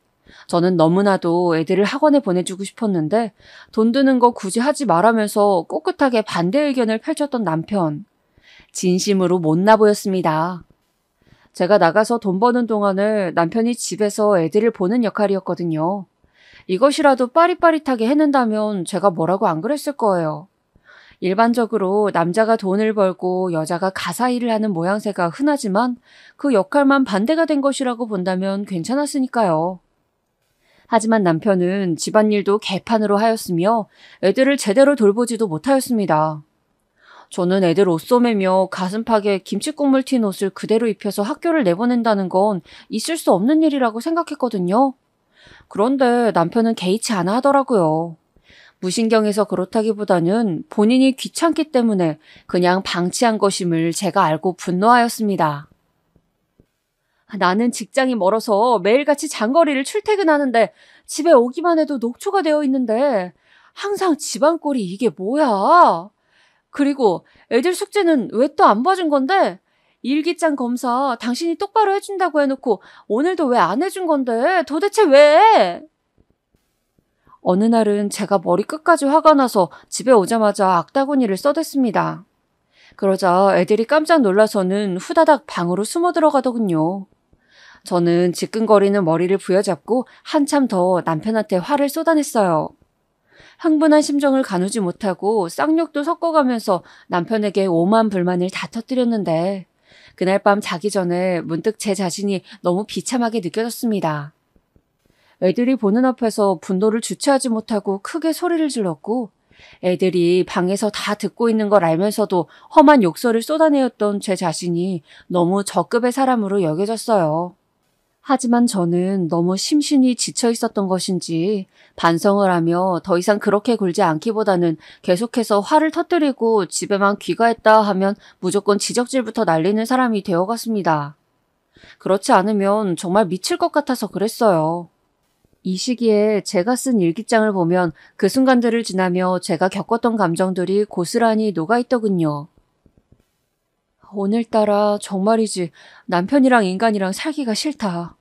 Speaker 2: 저는 너무나도 애들을 학원에 보내주고 싶었는데 돈 드는 거 굳이 하지 말라면서 꿋꿋하게 반대 의견을 펼쳤던 남편. 진심으로 못나 보였습니다. 제가 나가서 돈 버는 동안을 남편이 집에서 애들을 보는 역할이었거든요. 이것이라도 빠릿빠릿하게 해낸다면 제가 뭐라고 안 그랬을 거예요. 일반적으로 남자가 돈을 벌고 여자가 가사 일을 하는 모양새가 흔하지만 그 역할만 반대가 된 것이라고 본다면 괜찮았으니까요. 하지만 남편은 집안일도 개판으로 하였으며 애들을 제대로 돌보지도 못하였습니다. 저는 애들 옷 소매며 가슴팍에 김치국물 튄 옷을 그대로 입혀서 학교를 내보낸다는 건 있을 수 없는 일이라고 생각했거든요. 그런데 남편은 개의치 않아 하더라고요. 무신경해서 그렇다기보다는 본인이 귀찮기 때문에 그냥 방치한 것임을 제가 알고 분노하였습니다. 나는 직장이 멀어서 매일같이 장거리를 출퇴근하는데 집에 오기만 해도 녹초가 되어 있는데 항상 집안꼴이 이게 뭐야? 그리고 애들 숙제는 왜 또 안 봐준 건데? 일기장 검사 당신이 똑바로 해준다고 해놓고 오늘도 왜 안 해준 건데? 도대체 왜? 어느 날은 제가 머리끝까지 화가 나서 집에 오자마자 악다구니를 써댔습니다. 그러자 애들이 깜짝 놀라서는 후다닥 방으로 숨어 들어가더군요. 저는 지끈거리는 머리를 부여잡고 한참 더 남편한테 화를 쏟아냈어요. 흥분한 심정을 가누지 못하고 쌍욕도 섞어가면서 남편에게 오만 불만을 다 터뜨렸는데 그날 밤 자기 전에 문득 제 자신이 너무 비참하게 느껴졌습니다. 애들이 보는 앞에서 분노를 주체하지 못하고 크게 소리를 질렀고 애들이 방에서 다 듣고 있는 걸 알면서도 험한 욕설을 쏟아내었던 제 자신이 너무 저급의 사람으로 여겨졌어요. 하지만 저는 너무 심신이 지쳐 있었던 것인지 반성을 하며 더 이상 그렇게 굴지 않기보다는 계속해서 화를 터뜨리고 집에만 귀가했다 하면 무조건 지적질부터 날리는 사람이 되어갔습니다. 그렇지 않으면 정말 미칠 것 같아서 그랬어요. 이 시기에 제가 쓴 일기장을 보면 그 순간들을 지나며 제가 겪었던 감정들이 고스란히 녹아있더군요. 오늘따라 정말이지 남편이랑 인간이랑 살기가 싫다.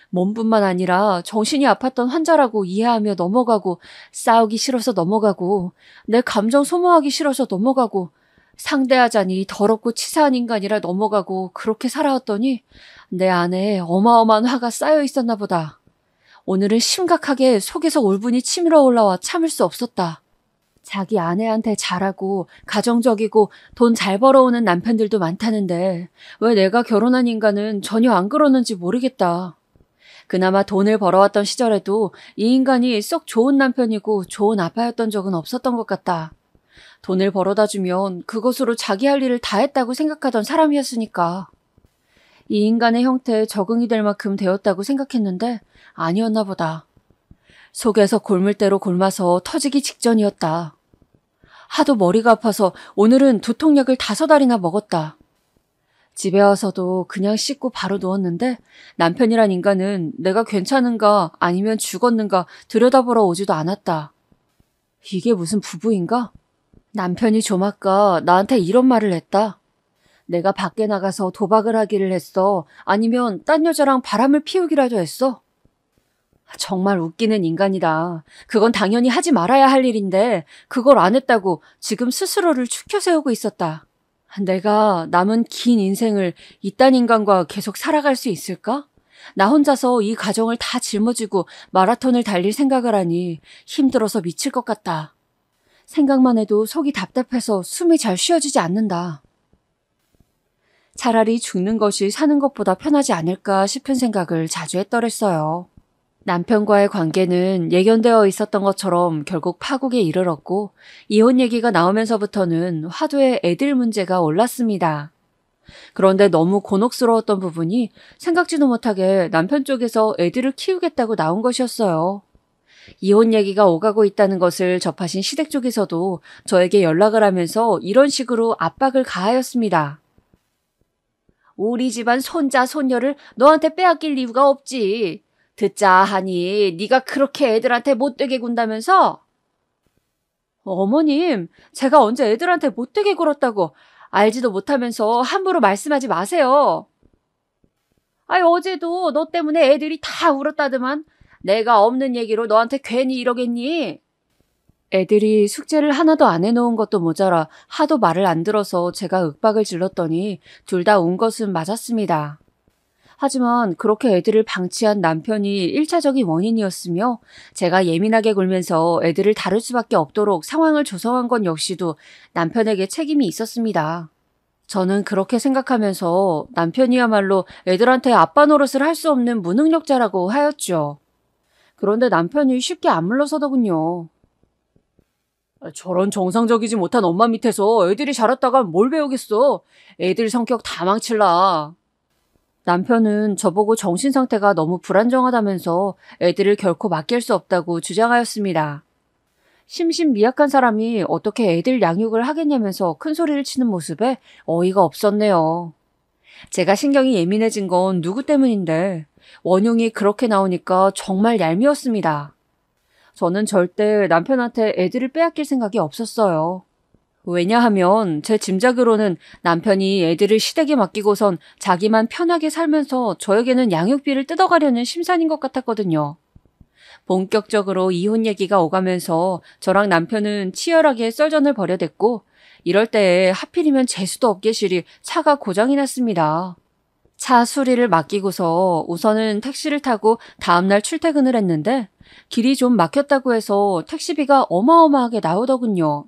Speaker 2: 몸뿐만 아니라 정신이 아팠던 환자라고 이해하며 넘어가고 싸우기 싫어서 넘어가고 내 감정 소모하기 싫어서 넘어가고 상대하자니 더럽고 치사한 인간이라 넘어가고 그렇게 살아왔더니 내 안에 어마어마한 화가 쌓여 있었나 보다. 오늘은 심각하게 속에서 울분이 치밀어 올라와 참을 수 없었다. 자기 아내한테 잘하고 가정적이고 돈 잘 벌어오는 남편들도 많다는데 왜 내가 결혼한 인간은 전혀 안 그러는지 모르겠다. 그나마 돈을 벌어왔던 시절에도 이 인간이 썩 좋은 남편이고 좋은 아빠였던 적은 없었던 것 같다. 돈을 벌어다 주면 그것으로 자기 할 일을 다 했다고 생각하던 사람이었으니까. 이 인간의 형태에 적응이 될 만큼 되었다고 생각했는데 아니었나 보다. 속에서 골물대로 골마서 터지기 직전이었다. 하도 머리가 아파서 오늘은 두통약을 5알이나 먹었다. 집에 와서도 그냥 씻고 바로 누웠는데 남편이란 인간은 내가 괜찮은가 아니면 죽었는가 들여다보러 오지도 않았다. 이게 무슨 부부인가? 남편이 좀 아까 나한테 이런 말을 했다. 내가 밖에 나가서 도박을 하기를 했어. 아니면 딴 여자랑 바람을 피우기라도 했어. 정말 웃기는 인간이다. 그건 당연히 하지 말아야 할 일인데 그걸 안 했다고 지금 스스로를 추켜 세우고 있었다. 내가 남은 긴 인생을 이딴 인간과 계속 살아갈 수 있을까? 나 혼자서 이 가정을 다 짊어지고 마라톤을 달릴 생각을 하니 힘들어서 미칠 것 같다. 생각만 해도 속이 답답해서 숨이 잘 쉬어지지 않는다. 차라리 죽는 것이 사는 것보다 편하지 않을까 싶은 생각을 자주 했더랬어요. 남편과의 관계는 예견되어 있었던 것처럼 결국 파국에 이르렀고 이혼 얘기가 나오면서부터는 화두에 애들 문제가 올랐습니다. 그런데 너무 곤혹스러웠던 부분이 생각지도 못하게 남편 쪽에서 애들을 키우겠다고 나온 것이었어요. 이혼 얘기가 오가고 있다는 것을 접하신 시댁 쪽에서도 저에게 연락을 하면서 이런 식으로 압박을 가하였습니다. 우리 집안 손자 손녀를 너한테 빼앗길 이유가 없지. 듣자 하니 네가 그렇게 애들한테 못되게 군다면서? 어머님, 제가 언제 애들한테 못되게 굴었다고 알지도 못하면서 함부로 말씀하지 마세요. 아이, 어제도 너 때문에 애들이 다 울었다더만. 내가 없는 얘기로 너한테 괜히 이러겠니? 애들이 숙제를 하나도 안 해놓은 것도 모자라 하도 말을 안 들어서 제가 윽박을 질렀더니 둘 다 운 것은 맞았습니다. 하지만 그렇게 애들을 방치한 남편이 1차적인 원인이었으며 제가 예민하게 굴면서 애들을 다룰 수밖에 없도록 상황을 조성한 건 역시도 남편에게 책임이 있었습니다. 저는 그렇게 생각하면서 남편이야말로 애들한테 아빠 노릇을 할 수 없는 무능력자라고 하였죠. 그런데 남편이 쉽게 안 물러서더군요. 저런 정상적이지 못한 엄마 밑에서 애들이 자랐다가 뭘 배우겠어. 애들 성격 다 망칠라. 남편은 저보고 정신 상태가 너무 불안정하다면서 애들을 결코 맡길 수 없다고 주장하였습니다. 심신미약한 사람이 어떻게 애들 양육을 하겠냐면서 큰 소리를 치는 모습에 어이가 없었네요. 제가 신경이 예민해진 건 누구 때문인데 원흉이 그렇게 나오니까 정말 얄미웠습니다. 저는 절대 남편한테 애들을 빼앗길 생각이 없었어요. 왜냐하면 제 짐작으로는 남편이 애들을 시댁에 맡기고선 자기만 편하게 살면서 저에게는 양육비를 뜯어가려는 심산인 것 같았거든요. 본격적으로 이혼 얘기가 오가면서 저랑 남편은 치열하게 썰전을 벌여댔고 이럴 때에 하필이면 재수도 없게 실이 차가 고장이 났습니다. 차 수리를 맡기고서 우선은 택시를 타고 다음날 출퇴근을 했는데 길이 좀 막혔다고 해서 택시비가 어마어마하게 나오더군요.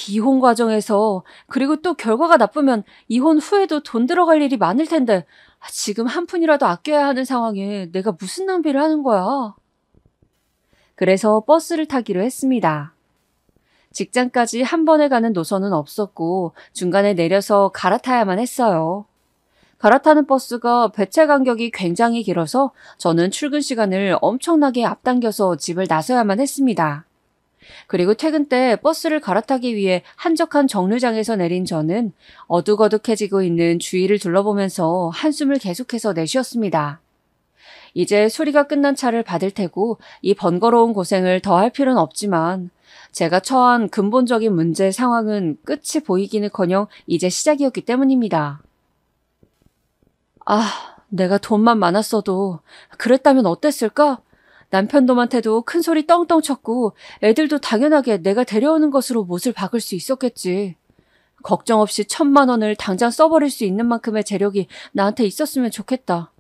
Speaker 2: 이혼 과정에서 그리고 또 결과가 나쁘면 이혼 후에도 돈 들어갈 일이 많을 텐데 지금 한 푼이라도 아껴야 하는 상황에 내가 무슨 낭비를 하는 거야. 그래서 버스를 타기로 했습니다. 직장까지 한 번에 가는 노선은 없었고 중간에 내려서 갈아타야만 했어요. 갈아타는 버스가 배차 간격이 굉장히 길어서 저는 출근 시간을 엄청나게 앞당겨서 집을 나서야만 했습니다. 그리고 퇴근 때 버스를 갈아타기 위해 한적한 정류장에서 내린 저는 어둑어둑해지고 있는 주위를 둘러보면서 한숨을 계속해서 내쉬었습니다. 이제 수리가 끝난 차를 받을 테고 이 번거로운 고생을 더 할 필요는 없지만 제가 처한 근본적인 문제 상황은 끝이 보이기는커녕 이제 시작이었기 때문입니다. 내가 돈만 많았어도 그랬다면 어땠을까? 남편 놈한테도 큰 소리 떵떵 쳤고 애들도 당연하게 내가 데려오는 것으로 못을 박을 수 있었겠지. 걱정 없이 1,000만 원을 당장 써버릴 수 있는 만큼의 재력이 나한테 있었으면 좋겠다.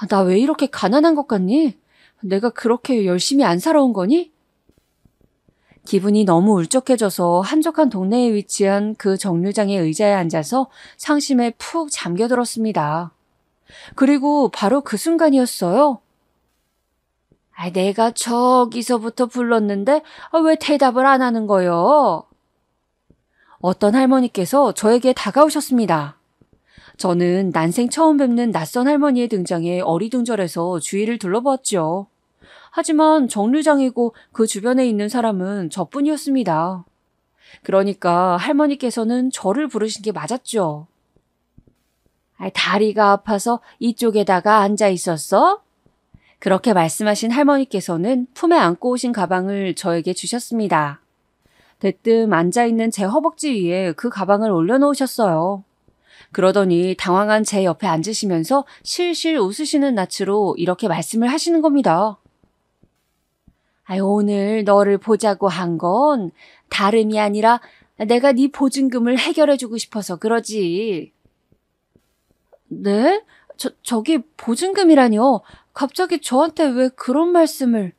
Speaker 2: 나 왜 이렇게 가난한 것 같니? 내가 그렇게 열심히 안 살아온 거니? 기분이 너무 울적해져서 한적한 동네에 위치한 그 정류장의 의자에 앉아서 상심에 푹 잠겨들었습니다. 그리고 바로 그 순간이었어요. 내가 저기서부터 불렀는데 왜 대답을 안 하는 거요? 어떤 할머니께서 저에게 다가오셨습니다. 저는 난생 처음 뵙는 낯선 할머니의 등장에 어리둥절해서 주위를 둘러보았죠. 하지만 정류장이고 그 주변에 있는 사람은 저뿐이었습니다. 그러니까 할머니께서는 저를 부르신 게 맞았죠. 다리가 아파서 이쪽에다가 앉아 있었어? 그렇게 말씀하신 할머니께서는 품에 안고 오신 가방을 저에게 주셨습니다. 대뜸 앉아있는 제 허벅지 위에 그 가방을 올려놓으셨어요. 그러더니 당황한 제 옆에 앉으시면서 실실 웃으시는 낯으로 이렇게 말씀을 하시는 겁니다. 오늘 너를 보자고 한 건 다름이 아니라 내가 네 보증금을 해결해주고 싶어서 그러지. 네? 저기 보증금이라뇨? 갑자기 저한테 왜 그런 말씀을.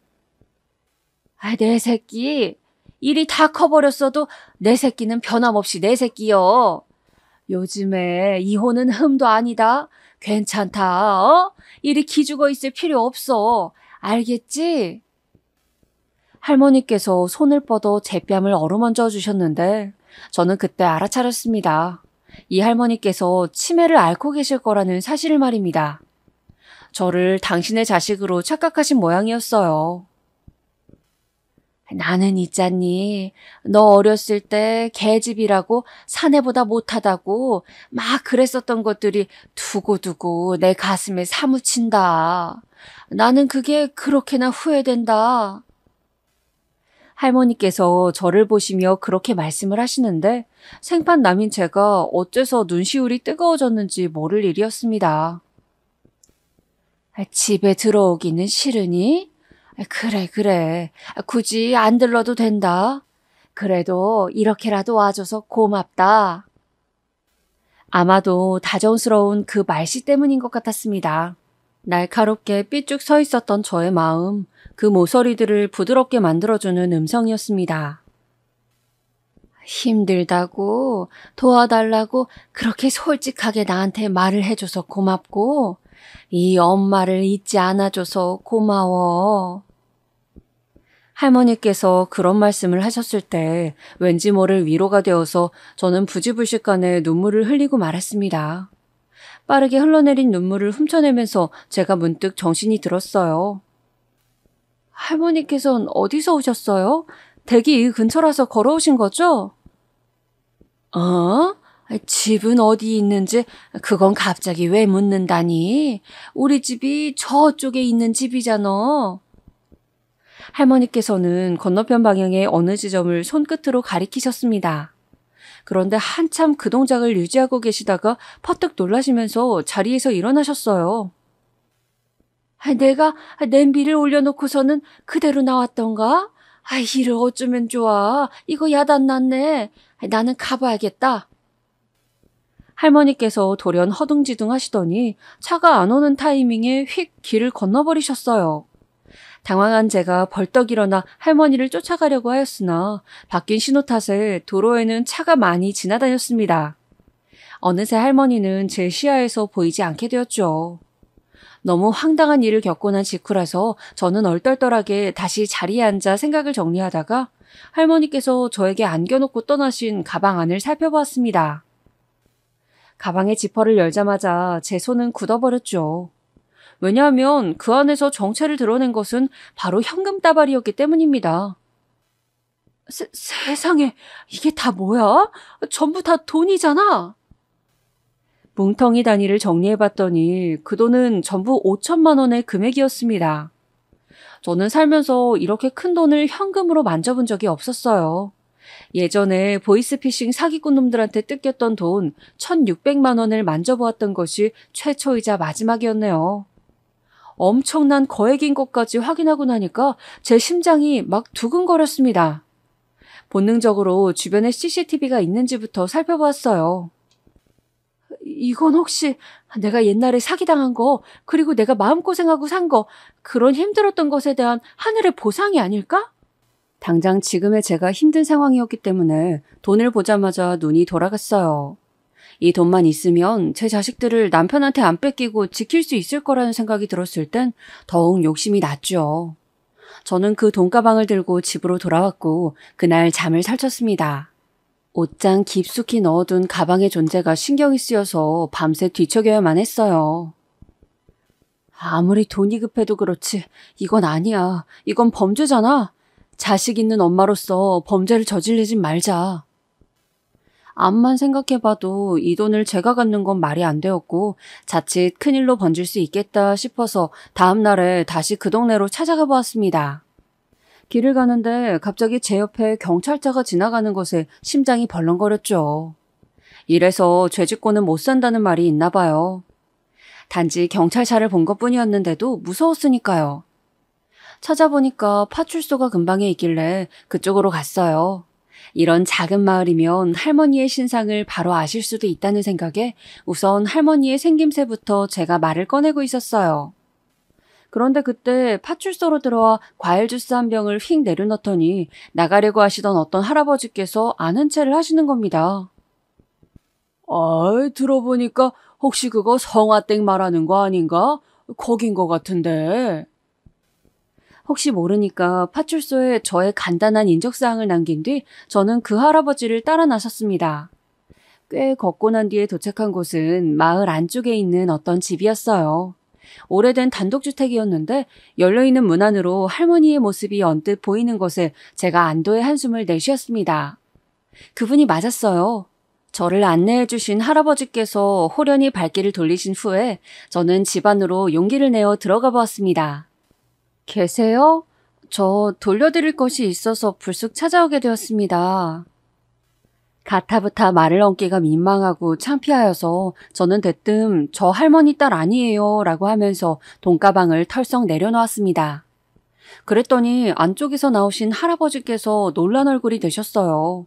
Speaker 2: 내 새끼. 일이 다 커버렸어도 내 새끼는 변함없이 내 새끼요. 요즘에 이혼은 흠도 아니다. 괜찮다. 어? 이리 기죽어 있을 필요 없어. 알겠지? 할머니께서 손을 뻗어 제 뺨을 어루만져 주셨는데 저는 그때 알아차렸습니다. 이 할머니께서 치매를 앓고 계실 거라는 사실을 말입니다. 저를 당신의 자식으로 착각하신 모양이었어요. 나는 있잖니. 너 어렸을 때 개집이라고 사내보다 못하다고 막 그랬었던 것들이 두고두고 내 가슴에 사무친다. 나는 그게 그렇게나 후회된다. 할머니께서 저를 보시며 그렇게 말씀을 하시는데 생판남인 제가 어째서 눈시울이 뜨거워졌는지 모를 일이었습니다. 집에 들어오기는 싫으니? 그래. 굳이 안 들러도 된다. 그래도 이렇게라도 와줘서 고맙다. 아마도 다정스러운 그 말씨 때문인 것 같았습니다. 날카롭게 삐쭉 서 있었던 저의 마음, 그 모서리들을 부드럽게 만들어주는 음성이었습니다. 힘들다고, 도와달라고 그렇게 솔직하게 나한테 말을 해줘서 고맙고, 이 엄마를 잊지 않아줘서 고마워. 할머니께서 그런 말씀을 하셨을 때 왠지 모를 위로가 되어서 저는 부지불식간에 눈물을 흘리고 말았습니다. 빠르게 흘러내린 눈물을 훔쳐내면서 제가 문득 정신이 들었어요. 할머니께서는 어디서 오셨어요? 댁이 이 근처라서 걸어오신 거죠? 집은 어디 있는지 그건 갑자기 왜 묻는다니? 우리 집이 저쪽에 있는 집이잖아. 할머니께서는 건너편 방향의 어느 지점을 손끝으로 가리키셨습니다. 그런데 한참 그 동작을 유지하고 계시다가 퍼뜩 놀라시면서 자리에서 일어나셨어요. 내가 냄비를 올려놓고서는 그대로 나왔던가? 이를 어쩌면 좋아. 이거 야단났네. 나는 가봐야겠다. 할머니께서 돌연 허둥지둥 하시더니 차가 안 오는 타이밍에 휙 길을 건너버리셨어요. 당황한 제가 벌떡 일어나 할머니를 쫓아가려고 하였으나 바뀐 신호 탓에 도로에는 차가 많이 지나다녔습니다. 어느새 할머니는 제 시야에서 보이지 않게 되었죠. 너무 황당한 일을 겪고 난 직후라서 저는 얼떨떨하게 다시 자리에 앉아 생각을 정리하다가 할머니께서 저에게 안겨놓고 떠나신 가방 안을 살펴보았습니다. 가방의 지퍼를 열자마자 제 손은 굳어버렸죠. 왜냐하면 그 안에서 정체를 드러낸 것은 바로 현금 따발이었기 때문입니다. 세상에, 이게 다 뭐야? 전부 다 돈이잖아. 뭉텅이 단위를 정리해봤더니 그 돈은 전부 5천만 원의 금액이었습니다. 저는 살면서 이렇게 큰 돈을 현금으로 만져본 적이 없었어요. 예전에 보이스피싱 사기꾼 놈들한테 뜯겼던 돈 1,600만 원을 만져보았던 것이 최초이자 마지막이었네요. 엄청난 거액인 것까지 확인하고 나니까 제 심장이 막 두근거렸습니다. 본능적으로 주변에 CCTV가 있는지부터 살펴보았어요. 이건 혹시 내가 옛날에 사기당한 거, 그리고 내가 마음고생하고 산 거, 그런 힘들었던 것에 대한 하늘의 보상이 아닐까? 당장 지금의 제가 힘든 상황이었기 때문에 돈을 보자마자 눈이 돌아갔어요. 이 돈만 있으면 제 자식들을 남편한테 안 뺏기고 지킬 수 있을 거라는 생각이 들었을 땐 더욱 욕심이 났죠. 저는 그 돈가방을 들고 집으로 돌아왔고 그날 잠을 설쳤습니다. 옷장 깊숙이 넣어둔 가방의 존재가 신경이 쓰여서 밤새 뒤척여야만 했어요. 아무리 돈이 급해도 그렇지 이건 아니야. 이건 범죄잖아. 자식 있는 엄마로서 범죄를 저지르진 말자. 암만 생각해봐도 이 돈을 제가 갖는 건 말이 안 되었고 자칫 큰일로 번질 수 있겠다 싶어서 다음 날에 다시 그 동네로 찾아가 보았습니다. 길을 가는데 갑자기 제 옆에 경찰차가 지나가는 것에 심장이 벌렁거렸죠. 이래서 죄짓고는 못 산다는 말이 있나 봐요. 단지 경찰차를 본 것뿐이었는데도 무서웠으니까요. 찾아보니까 파출소가 근방에 있길래 그쪽으로 갔어요. 이런 작은 마을이면 할머니의 신상을 바로 아실 수도 있다는 생각에 우선 할머니의 생김새부터 제가 말을 꺼내고 있었어요. 그런데 그때 파출소로 들어와 과일 주스 한 병을 휙 내려놓더니 나가려고 하시던 어떤 할아버지께서 아는 체를 하시는 겁니다. 들어보니까 혹시 그거 성화댁 말하는 거 아닌가? 거긴 거 같은데. 혹시 모르니까 파출소에 저의 간단한 인적사항을 남긴 뒤 저는 그 할아버지를 따라 나섰습니다. 꽤 걷고 난 뒤에 도착한 곳은 마을 안쪽에 있는 어떤 집이었어요. 오래된 단독주택이었는데 열려있는 문 안으로 할머니의 모습이 언뜻 보이는 것에 제가 안도의 한숨을 내쉬었습니다. 그분이 맞았어요. 저를 안내해 주신 할아버지께서 호련히 발길을 돌리신 후에 저는 집 안으로 용기를 내어 들어가 보았습니다. 계세요? 저 돌려드릴 것이 있어서 불쑥 찾아오게 되었습니다. 가타부타 말을 얹기가 민망하고 창피하여서 저는 대뜸 저 할머니 딸 아니에요 라고 하면서 돈가방을 털썩 내려놓았습니다. 그랬더니 안쪽에서 나오신 할아버지께서 놀란 얼굴이 되셨어요.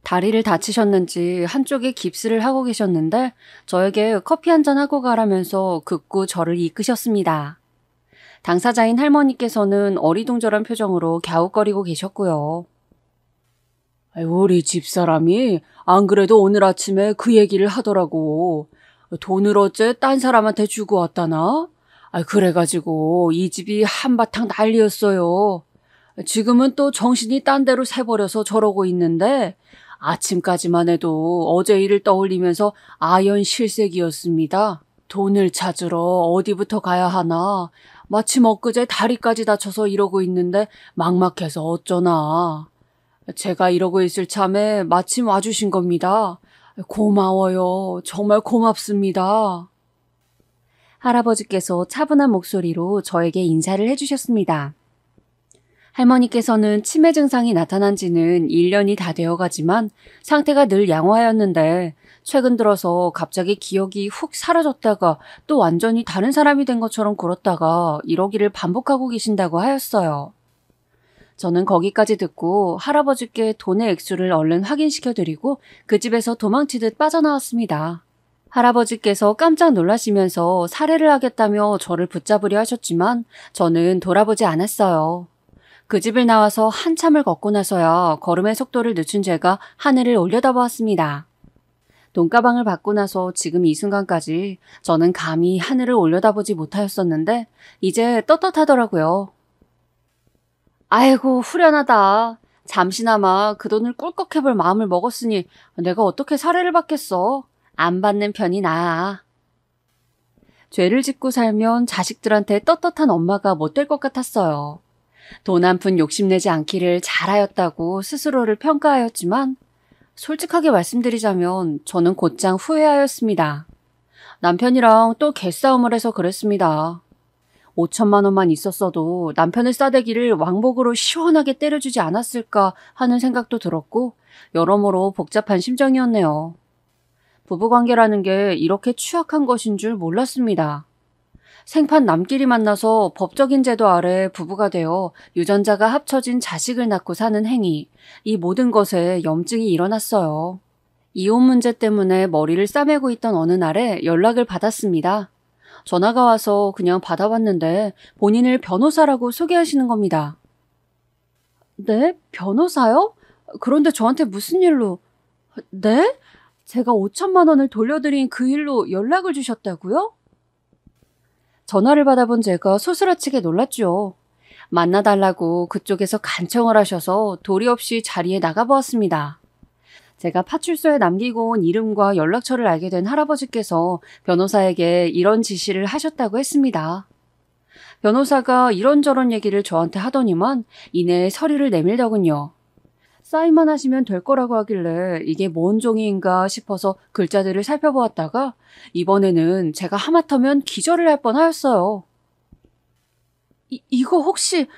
Speaker 2: 다리를 다치셨는지 한쪽에 깁스를 하고 계셨는데 저에게 커피 한잔 하고 가라면서 극구 저를 이끄셨습니다. 당사자인 할머니께서는 어리둥절한 표정으로 갸웃거리고 계셨고요. 우리 집사람이 안 그래도 오늘 아침에 그 얘기를 하더라고. 돈을 어째 딴 사람한테 주고 왔다나? 그래가지고 이 집이 한바탕 난리였어요. 지금은 또 정신이 딴 데로 새버려서 저러고 있는데 아침까지만 해도 어제 일을 떠올리면서 아연실색이었습니다. 돈을 찾으러 어디부터 가야 하나. 마침 엊그제 다리까지 다쳐서 이러고 있는데 막막해서 어쩌나. 제가 이러고 있을 참에 마침 와주신 겁니다. 고마워요. 정말 고맙습니다. 할아버지께서 차분한 목소리로 저에게 인사를 해주셨습니다. 할머니께서는 치매 증상이 나타난 지는 1년이 다 되어가지만 상태가 늘 양호하였는데 최근 들어서 갑자기 기억이 훅 사라졌다가 또 완전히 다른 사람이 된 것처럼 굴었다가 이러기를 반복하고 계신다고 하였어요. 저는 거기까지 듣고 할아버지께 돈의 액수를 얼른 확인시켜드리고 그 집에서 도망치듯 빠져나왔습니다. 할아버지께서 깜짝 놀라시면서 살해를 하겠다며 저를 붙잡으려 하셨지만 저는 돌아보지 않았어요. 그 집을 나와서 한참을 걷고 나서야 걸음의 속도를 늦춘 제가 하늘을 올려다보았습니다. 돈가방을 받고 나서 지금 이 순간까지 저는 감히 하늘을 올려다보지 못하였었는데 이제 떳떳하더라고요. 아이고 후련하다. 잠시나마 그 돈을 꿀꺽해볼 마음을 먹었으니 내가 어떻게 살해를 받겠어. 안 받는 편이 나아. 죄를 짓고 살면 자식들한테 떳떳한 엄마가 못 될 것 같았어요. 돈 한 푼 욕심내지 않기를 잘하였다고 스스로를 평가하였지만 솔직하게 말씀드리자면 저는 곧장 후회하였습니다. 남편이랑 또 개싸움을 해서 그랬습니다. 5천만 원만 있었어도 남편의 싸대기를 왕복으로 시원하게 때려주지 않았을까 하는 생각도 들었고 여러모로 복잡한 심정이었네요. 부부관계라는 게 이렇게 취약한 것인 줄 몰랐습니다. 생판 남끼리 만나서 법적인 제도 아래 부부가 되어 유전자가 합쳐진 자식을 낳고 사는 행위, 이 모든 것에 염증이 일어났어요. 이혼 문제 때문에 머리를 싸매고 있던 어느 날에 연락을 받았습니다. 전화가 와서 그냥 받아봤는데 본인을 변호사라고 소개하시는 겁니다. 네? 변호사요? 그런데 저한테 무슨 일로? 네? 제가 5천만 원을 돌려드린 그 일로 연락을 주셨다고요? 전화를 받아본 제가 소스라치게 놀랐죠. 만나달라고 그쪽에서 간청을 하셔서 도리 없이 자리에 나가보았습니다. 제가 파출소에 남기고 온 이름과 연락처를 알게 된 할아버지께서 변호사에게 이런 지시를 하셨다고 했습니다. 변호사가 이런저런 얘기를 저한테 하더니만 이내 서류를 내밀더군요. 사인만 하시면 될 거라고 하길래 이게 뭔 종이인가 싶어서 글자들을 살펴보았다가 이번에는 제가 하마터면 기절을 할 뻔하였어요. 이거 혹시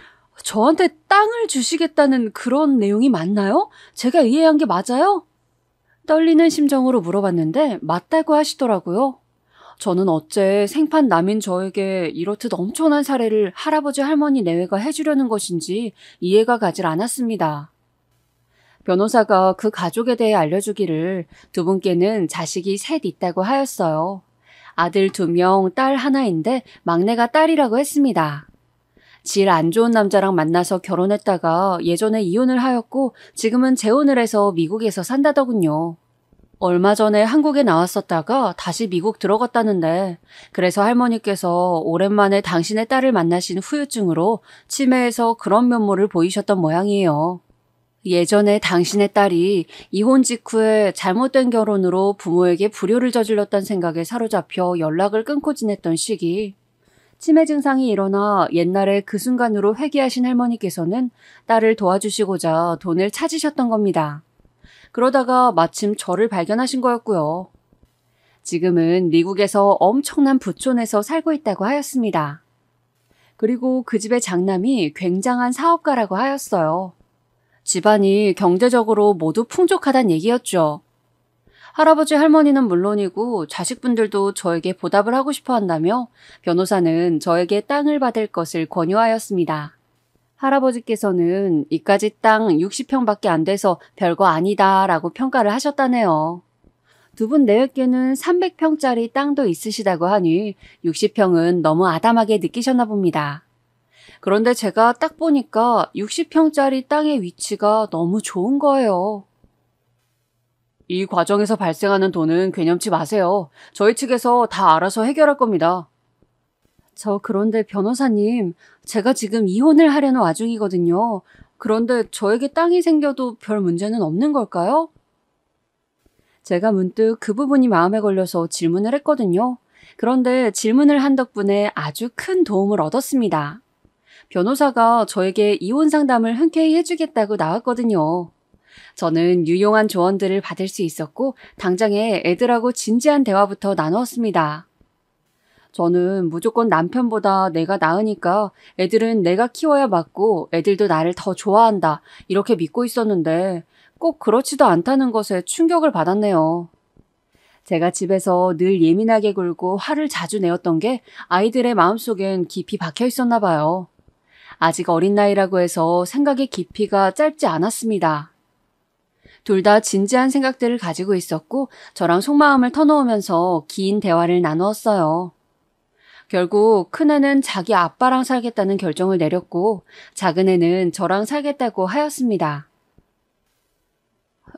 Speaker 2: 저한테 땅을 주시겠다는 그런 내용이 맞나요? 제가 이해한 게 맞아요? 떨리는 심정으로 물어봤는데 맞다고 하시더라고요. 저는 어째 생판 남인 저에게 이렇듯 엄청난 사례를 할아버지 할머니 내외가 해주려는 것인지 이해가 가질 않았습니다. 변호사가 그 가족에 대해 알려주기를 두 분께는 자식이 셋 있다고 하였어요. 아들 2명, 딸 하나인데 막내가 딸이라고 했습니다. 질 안 좋은 남자랑 만나서 결혼했다가 예전에 이혼을 하였고 지금은 재혼을 해서 미국에서 산다더군요. 얼마 전에 한국에 나왔었다가 다시 미국 들어갔다는데 그래서 할머니께서 오랜만에 당신의 딸을 만나신 후유증으로 치매에서 그런 면모를 보이셨던 모양이에요. 예전에 당신의 딸이 이혼 직후에 잘못된 결혼으로 부모에게 불효를 저질렀다는 생각에 사로잡혀 연락을 끊고 지냈던 시기, 치매 증상이 일어나 옛날에 그 순간으로 회개하신 할머니께서는 딸을 도와주시고자 돈을 찾으셨던 겁니다. 그러다가 마침 저를 발견하신 거였고요. 지금은 미국에서 엄청난 부촌에서 살고 있다고 하였습니다. 그리고 그 집의 장남이 굉장한 사업가라고 하였어요. 집안이 경제적으로 모두 풍족하단 얘기였죠. 할아버지 할머니는 물론이고 자식분들도 저에게 보답을 하고 싶어 한다며 변호사는 저에게 땅을 받을 것을 권유하였습니다. 할아버지께서는 이까지 땅 60평밖에 안 돼서 별거 아니다 라고 평가를 하셨다네요. 두 분 내외께는 300평짜리 땅도 있으시다고 하니 60평은 너무 아담하게 느끼셨나 봅니다. 그런데 제가 딱 보니까 60평짜리 땅의 위치가 너무 좋은 거예요. 이 과정에서 발생하는 돈은 괴념치 마세요. 저희 측에서 다 알아서 해결할 겁니다. 그런데 변호사님, 제가 지금 이혼을 하려는 와중이거든요. 그런데 저에게 땅이 생겨도 별 문제는 없는 걸까요? 제가 문득 그 부분이 마음에 걸려서 질문을 했거든요. 그런데 질문을 한 덕분에 아주 큰 도움을 얻었습니다. 변호사가 저에게 이혼 상담을 흔쾌히 해주겠다고 나왔거든요. 저는 유용한 조언들을 받을 수 있었고 당장에 애들하고 진지한 대화부터 나누었습니다. 저는 무조건 남편보다 내가 나으니까 애들은 내가 키워야 맞고 애들도 나를 더 좋아한다 이렇게 믿고 있었는데 꼭 그렇지도 않다는 것에 충격을 받았네요. 제가 집에서 늘 예민하게 굴고 화를 자주 내었던 게 아이들의 마음속엔 깊이 박혀 있었나 봐요. 아직 어린 나이라고 해서 생각의 깊이가 짧지 않았습니다. 둘 다 진지한 생각들을 가지고 있었고 저랑 속마음을 터놓으면서 긴 대화를 나누었어요. 결국 큰애는 자기 아빠랑 살겠다는 결정을 내렸고 작은애는 저랑 살겠다고 하였습니다.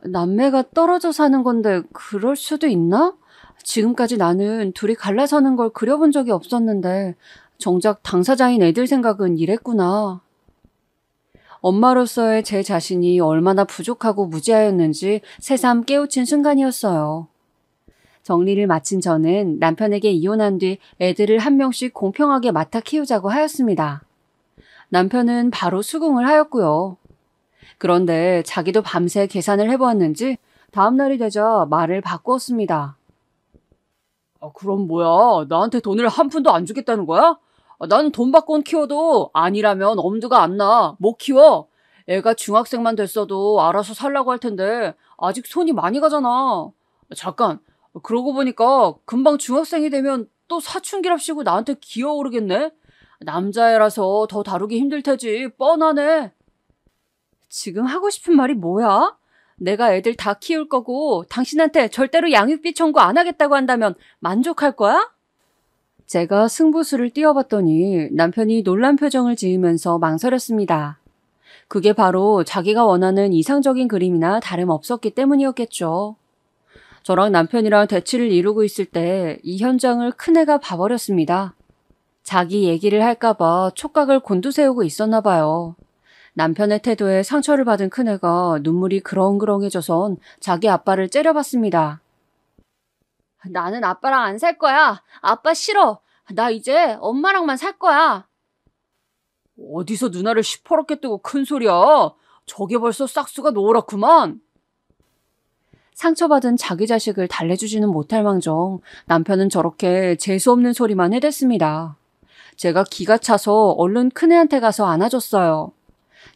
Speaker 2: 남매가 떨어져 사는 건데 그럴 수도 있나? 지금까지 나는 둘이 갈라서는 걸 그려본 적이 없었는데 정작 당사자인 애들 생각은 이랬구나. 엄마로서의 제 자신이 얼마나 부족하고 무지하였는지 새삼 깨우친 순간이었어요. 정리를 마친 저는 남편에게 이혼한 뒤 애들을 한 명씩 공평하게 맡아 키우자고 하였습니다. 남편은 바로 수긍을 하였고요. 그런데 자기도 밤새 계산을 해보았는지 다음날이 되자 말을 바꾸었습니다. 그럼 뭐야? 나한테 돈을 한 푼도 안 주겠다는 거야? 나는 돈 받고 키워도 아니라면 엄두가 안 나. 못 키워. 애가 중학생만 됐어도 알아서 살라고 할 텐데 아직 손이 많이 가잖아. 잠깐. 그러고 보니까 금방 중학생이 되면 또 사춘기랍시고 나한테 기어오르겠네? 남자애라서 더 다루기 힘들 테지. 뻔하네. 지금 하고 싶은 말이 뭐야? 내가 애들 다 키울 거고 당신한테 절대로 양육비 청구 안 하겠다고 한다면 만족할 거야? 제가 승부수를 띄워봤더니 남편이 놀란 표정을 지으면서 망설였습니다. 그게 바로 자기가 원하는 이상적인 그림이나 다름없었기 때문이었겠죠. 저랑 남편이랑 대치를 이루고 있을 때 이 현장을 큰애가 봐버렸습니다. 자기 얘기를 할까봐 촉각을 곤두세우고 있었나 봐요. 남편의 태도에 상처를 받은 큰애가 눈물이 그렁그렁해져선 자기 아빠를 째려봤습니다. 나는 아빠랑 안 살 거야. 아빠 싫어. 나 이제 엄마랑만 살 거야. 어디서 누나를 시퍼렇게 뜨고 큰 소리야. 저게 벌써 싹수가 노랗구만. 상처받은 자기 자식을 달래주지는 못할 망정 남편은 저렇게 재수없는 소리만 해댔습니다. 제가 기가 차서 얼른 큰애한테 가서 안아줬어요.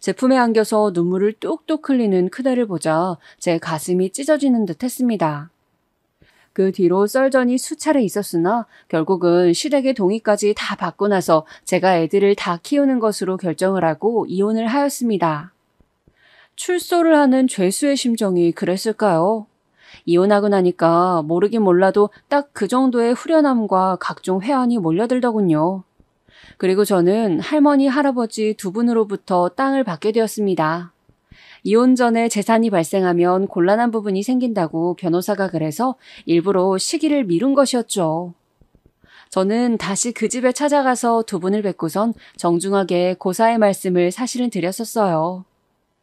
Speaker 2: 제품에 안겨서 눈물을 뚝뚝 흘리는 큰애를 보자 제 가슴이 찢어지는 듯 했습니다. 그 뒤로 썰전이 수차례 있었으나 결국은 시댁의 동의까지 다 받고 나서 제가 애들을 다 키우는 것으로 결정을 하고 이혼을 하였습니다. 출소를 하는 죄수의 심정이 그랬을까요? 이혼하고 나니까 모르긴 몰라도 딱 그 정도의 후련함과 각종 회한이 몰려들더군요. 그리고 저는 할머니, 할아버지 두 분으로부터 땅을 받게 되었습니다. 이혼 전에 재산이 발생하면 곤란한 부분이 생긴다고 변호사가 그래서 일부러 시기를 미룬 것이었죠. 저는 다시 그 집에 찾아가서 두 분을 뵙고선 정중하게 고사의 말씀을 사실은 드렸었어요.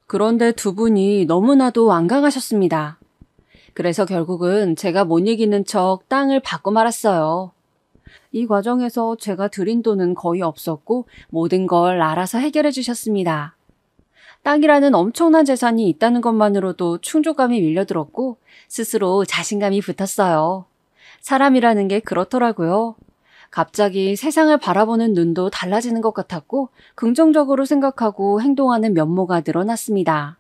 Speaker 2: 그런데 두 분이 너무나도 완강하셨습니다. 그래서 결국은 제가 못 이기는 척 땅을 받고 말았어요. 이 과정에서 제가 들인 돈은 거의 없었고 모든 걸 알아서 해결해 주셨습니다. 땅이라는 엄청난 재산이 있다는 것만으로도 충족감이 밀려들었고 스스로 자신감이 붙었어요. 사람이라는 게 그렇더라고요. 갑자기 세상을 바라보는 눈도 달라지는 것 같았고 긍정적으로 생각하고 행동하는 면모가 늘어났습니다.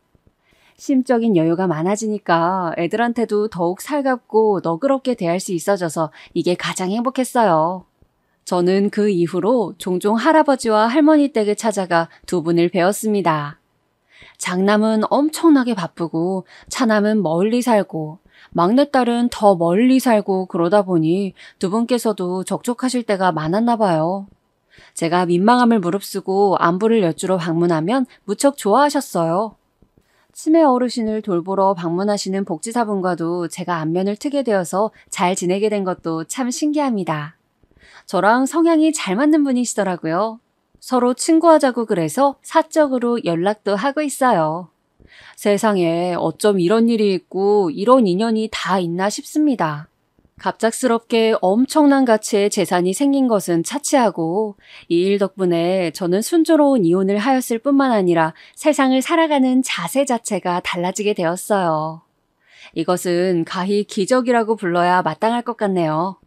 Speaker 2: 심적인 여유가 많아지니까 애들한테도 더욱 살갑고 너그럽게 대할 수 있어져서 이게 가장 행복했어요. 저는 그 이후로 종종 할아버지와 할머니 댁에 찾아가 두 분을 뵈었습니다. 장남은 엄청나게 바쁘고 차남은 멀리 살고 막내딸은 더 멀리 살고 그러다 보니 두 분께서도 적적하실 때가 많았나 봐요. 제가 민망함을 무릅쓰고 안부를 여쭈러 방문하면 무척 좋아하셨어요. 치매 어르신을 돌보러 방문하시는 복지사분과도 제가 안면을 트게 되어서 잘 지내게 된 것도 참 신기합니다. 저랑 성향이 잘 맞는 분이시더라고요. 서로 친구하자고 그래서 사적으로 연락도 하고 있어요. 세상에 어쩜 이런 일이 있고 이런 인연이 다 있나 싶습니다. 갑작스럽게 엄청난 가치의 재산이 생긴 것은 차치하고 이 일 덕분에 저는 순조로운 이혼을 하였을 뿐만 아니라 세상을 살아가는 자세 자체가 달라지게 되었어요. 이것은 가히 기적이라고 불러야 마땅할 것 같네요.